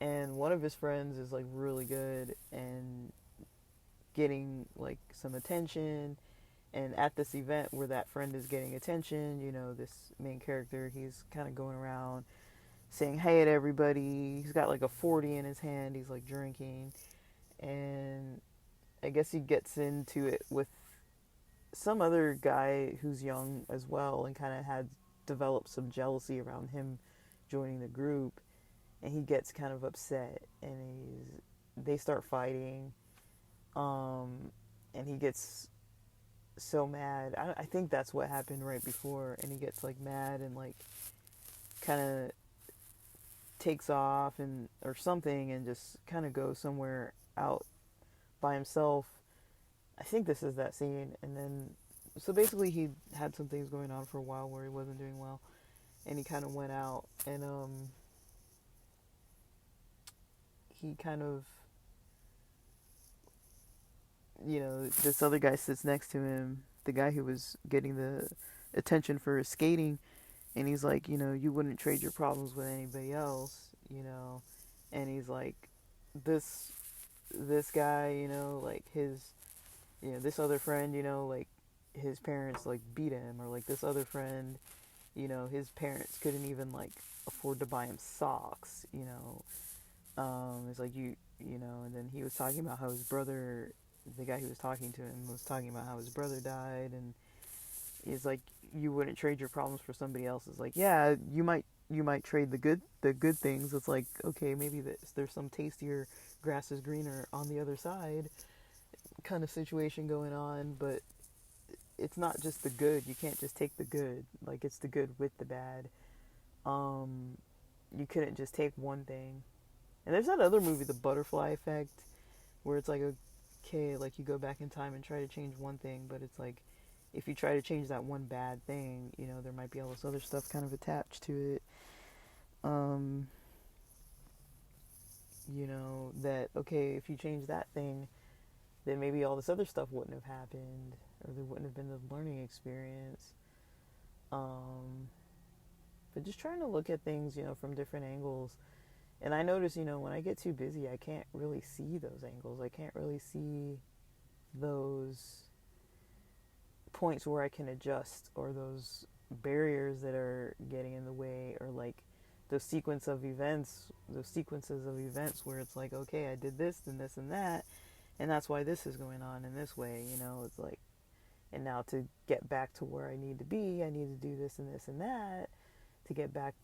Speaker 1: And one of his friends is like really good and getting like some attention. And at this event where that friend is getting attention, you know, this main character, he's kind of going around saying hey to everybody. He's got like a 40 in his hand. He's like drinking. And I guess he gets into it with some other guy who's young as well, and kind of had developed some jealousy around him joining the group. And he gets kind of upset, and they start fighting. And he gets so mad. I think that's what happened right before. And he gets like mad and like kind of takes off and or something, and just kind of goes somewhere out by himself. I think this is that scene. And then so basically he had some things going on for a while where he wasn't doing well, and he kind of went out, and he kind of, you know, this other guy sits next to him, the guy who was getting the attention for his skating, and he's like, you know, you wouldn't trade your problems with anybody else, you know. And he's like, this this guy, you know, like his, you know, this other friend, you know, like his parents like beat him, or like this other friend, you know, his parents couldn't even like afford to buy him socks, you know. It's like you know, and then he was talking about how his brother, the guy who was talking to him, was talking about how his brother died, and he's like, you wouldn't trade your problems for somebody else's. Like, yeah, you might trade the good things. It's like, okay, maybe there's some tastier grass is greener on the other side kind of situation going on, but it's not just the good. You can't just take the good. Like, it's the good with the bad. Um, you couldn't just take one thing. And there's that other movie, The Butterfly Effect, where it's like, okay, like you go back in time and try to change one thing, but it's like, if you try to change that one bad thing, you know, there might be all this other stuff kind of attached to it. Um, you know, that, okay, if you change that thing, then maybe all this other stuff wouldn't have happened, or there wouldn't have been the learning experience. Um, but just trying to look at things, you know, from different angles. And I notice, you know, when I get too busy, I can't really see those angles. I can't really see those points where I can adjust, or those barriers that are getting in the way, or like those sequences of events where it's like, okay, I did this and this and that, and that's why this is going on in this way, you know. It's like, and now to get back to where I need to be, I need to do this and this and that to get back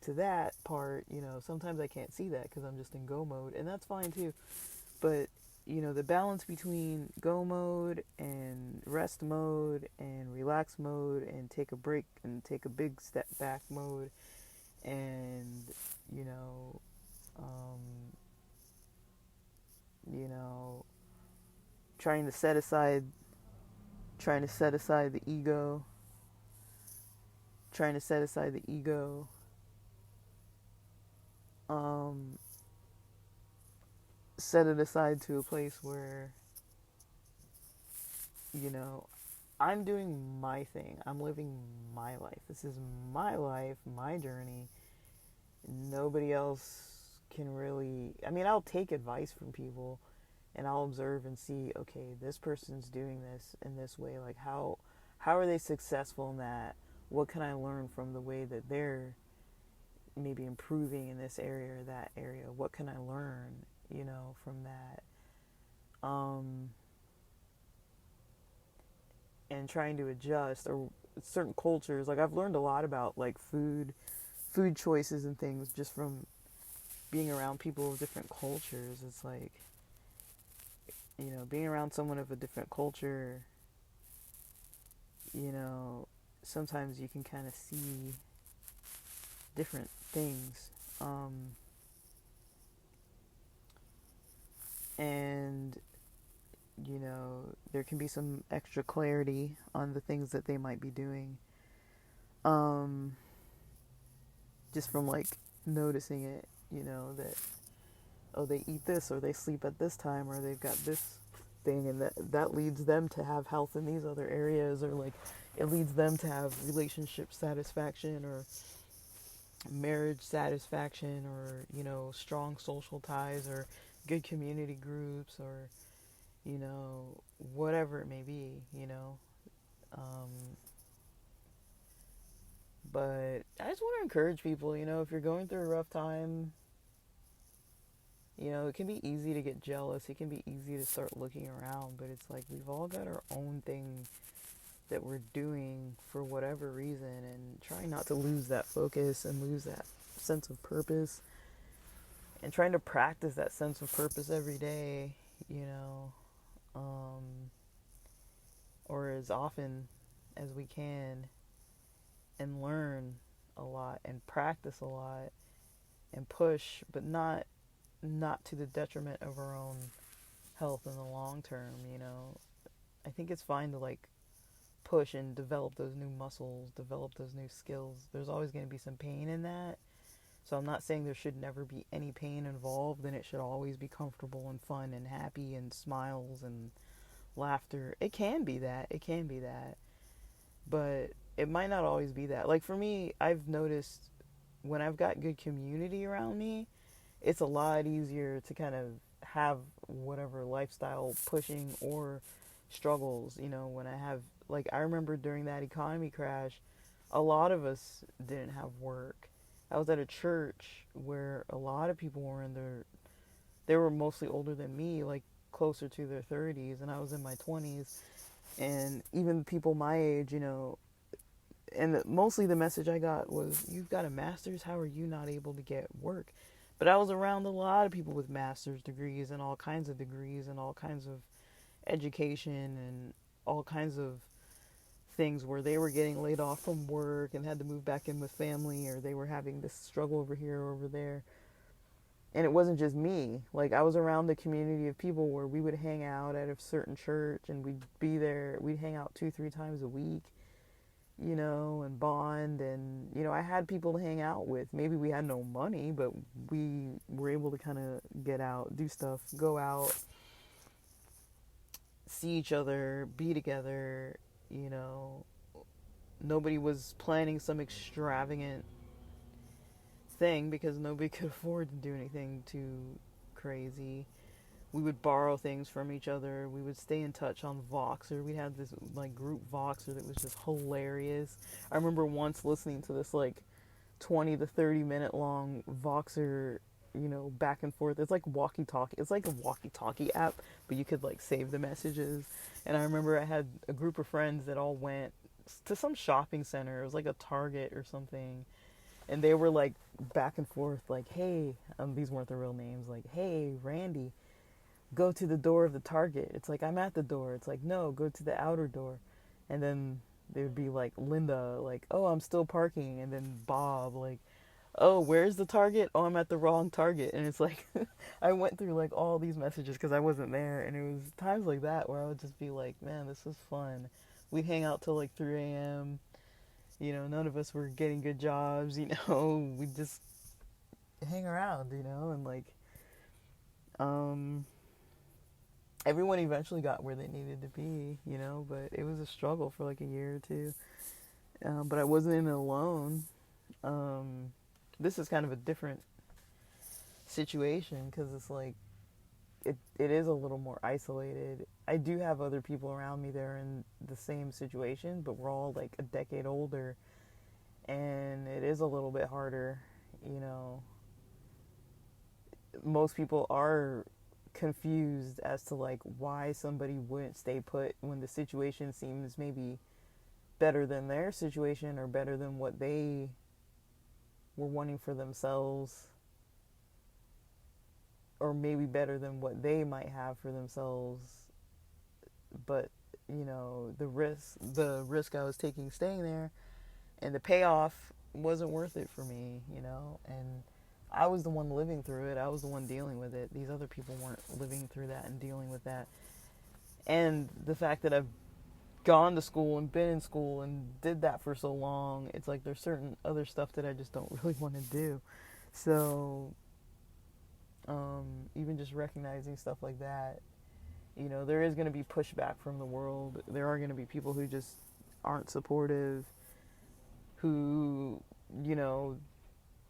Speaker 1: to that part, you know. Sometimes I can't see that because I'm just in go mode, and that's fine too. But you know, the balance between go mode and rest mode and relax mode and take a break and take a big step back mode, and you know, um, you know, trying to set aside the ego, trying to set aside the ego, um, set it aside to a place where, you know, I'm doing my thing. I'm living my life. This is my life, my journey. Nobody else can really. I mean, I'll take advice from people and I'll observe and see, okay, this person's doing this in this way. Like, how are they successful in that? What can I learn from the way that they're maybe improving in this area or that area? What can I learn, you know, from that? Um, and trying to adjust, or certain cultures. Like, I've learned a lot about like food choices and things just from being around people of different cultures. It's like, you know, being around someone of a different culture, you know, sometimes you can kind of see different things. And you know, there can be some extra clarity on the things that they might be doing, um, just from like noticing it, you know, that, oh, they eat this, or they sleep at this time, or they've got this thing, and that leads them to have health in these other areas, or like it leads them to have relationship satisfaction, or marriage satisfaction, or you know, strong social ties, or good community groups, or you know, whatever it may be, you know. um, but I just want to encourage people, you know, if you're going through a rough time, you know, it can be easy to get jealous. It can be easy to start looking around, but it's like we've all got our own thing that we're doing for whatever reason, and trying not to lose that focus and lose that sense of purpose, and trying to practice that sense of purpose every day, you know, um, or as often as we can, and learn a lot and practice a lot and push, but not to the detriment of our own health in the long term, you know. I think it's fine to like push and develop those new muscles, develop those new skills. There's always going to be some pain in that. So I'm not saying there should never be any pain involved, and it should always be comfortable and fun and happy and smiles and laughter. It can be that. It can be that. But it might not always be that. Like for me, I've noticed when I've got good community around me, it's a lot easier to kind of have whatever lifestyle pushing or struggles, you know, when I have, like, I remember during that economy crash, a lot of us didn't have work. I was at a church where a lot of people were in their they were mostly older than me, like closer to their 30s, and I was in my 20s. And even people my age, and mostly the message I got was, "You've got a master's. How are you not able to get work?" But I was around a lot of people with master's degrees and all kinds of degrees and all kinds of education and all kinds of things where they were getting laid off from work and had to move back in with family, or they were having this struggle over here or over there. And it wasn't just me. Like, I was around the community of people where we would hang out at a certain church, and we'd be there. We'd hang out 2-3 times a week, and bond. And, I had people to hang out with. Maybe we had no money, but we were able to kind of get out, do stuff, go out, see each other, be together. you know Nobody was planning some extravagant thing because nobody could afford to do anything too crazy. We would borrow things from each other. We would stay in touch on Voxer. We had this like group Voxer that was just hilarious. I remember once listening to this like 20 to 30 minute long Voxer, back and forth. It's like walkie talkie. It's like a walkie talkie app, but you could like save the messages. And I remember I had a group of friends that all went to some shopping center. It was like a Target or something. And they were like back and forth, like, "Hey," these weren't the real names, like, "Hey, Randy, go to the door of the Target." It's like, "I'm at the door." It's like, "No, go to the outer door." And then they would be like, Linda, like, "Oh, I'm still parking." And then Bob, like, "Oh, where's the Target? Oh, I'm at the wrong Target." And it's like, I went through like all these messages because I wasn't there. And it was times like that where I would just be like, man, this was fun. We'd hang out till like 3 a.m. None of us were getting good jobs, we'd just hang around, and like, um, everyone eventually got where they needed to be, but it was a struggle for like a year or two. But I wasn't in it alone. This is kind of a different situation because it's like, it is a little more isolated. I do have other people around me that are in the same situation, but we're all like a decade older, and it is a little bit harder. Most people are confused as to like why somebody wouldn't stay put when the situation seems maybe better than their situation or better than what they were wanting for themselves, or maybe better than what they might have for themselves. But the risk I was taking staying there and the payoff wasn't worth it for me, and I was the one living through it. I was the one dealing with it. These other people weren't living through that and dealing with that. And the fact that I've gone to school and been in school and did that for so long, it's like there's certain other stuff that I just don't really want to do. So even just recognizing stuff like that, there is going to be pushback from the world. There are going to be people who just aren't supportive, who,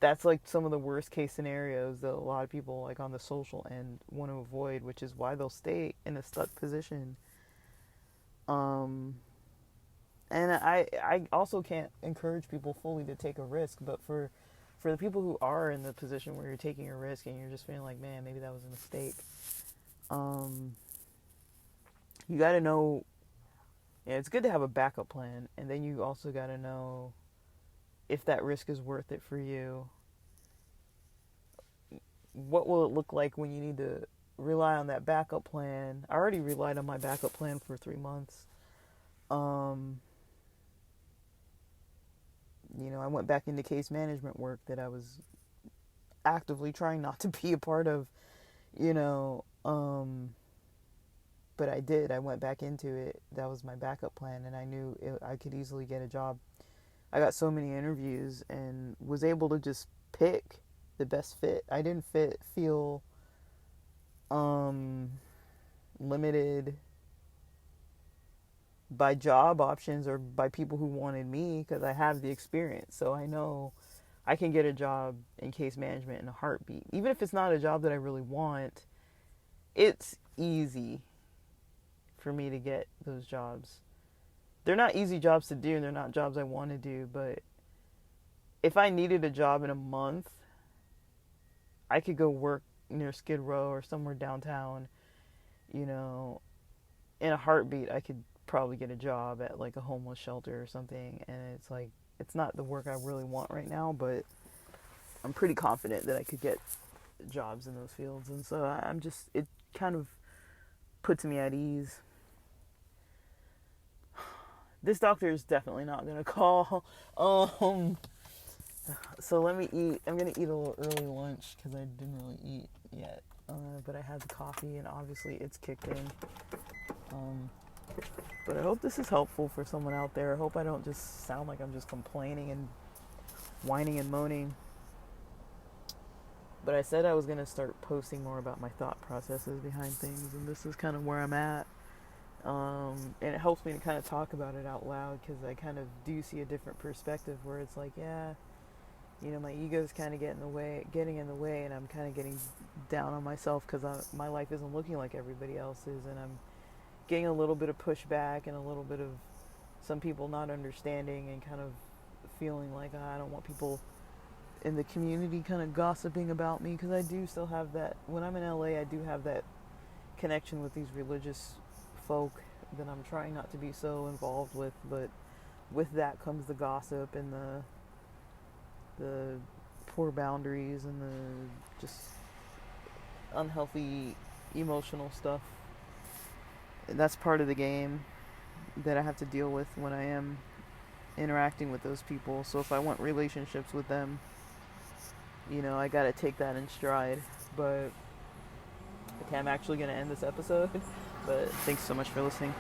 Speaker 1: that's like some of the worst case scenarios that a lot of people like on the social end want to avoid, which is why they'll stay in a stuck position. And I also can't encourage people fully to take a risk, but for the people who are in the position where you're taking a risk and you're just feeling like, man, maybe that was a mistake, you got to know, it's good to have a backup plan, and then you also got to know if that risk is worth it for you. What will it look like when you need to rely on that backup plan? I already relied on my backup plan for 3 months. I went back into case management work that I was actively trying not to be a part of, but I did. I went back into it. That was my backup plan, and I knew I could easily get a job. I got so many interviews and was able to just pick the best fit. I didn't feel limited by job options or by people who wanted me because I have the experience. So I know I can get a job in case management in a heartbeat. Even if it's not a job that I really want, it's easy for me to get those jobs. They're not easy jobs to do, and they're not jobs I want to do, but if I needed a job in a month, I could go work near Skid Row or somewhere downtown, you know, in a heartbeat, I could probably get a job at like a homeless shelter or something. And it's like, it's not the work I really want right now, but I'm pretty confident that I could get jobs in those fields. And so I'm just, it kind of puts me at ease. This doctor is definitely not going to call. So let me eat. I'm going to eat a little early lunch because I didn't really eat yet. But I had the coffee and obviously it's kicked in. But I hope this is helpful for someone out there. I hope I don't just sound like I'm just complaining and whining and moaning. But I said I was going to start posting more about my thought processes behind things, and this is kind of where I'm at. And it helps me to kind of talk about it out loud because I kind of do see a different perspective where it's like, yeah, you know, my ego's kind of getting in the way, and I'm kind of getting down on myself because my life isn't looking like everybody else's, and I'm getting a little bit of pushback and a little bit of some people not understanding and kind of feeling like I don't want people in the community kind of gossiping about me, because I do still have that. When I'm in LA, I do have that connection with these religious folk that I'm trying not to be so involved with, but with that comes the gossip and the poor boundaries and the just unhealthy emotional stuff. And that's part of the game that I have to deal with when I am interacting with those people. So if I want relationships with them, you know, I gotta take that in stride. But okay, I'm actually gonna end this episode. But thanks so much for listening.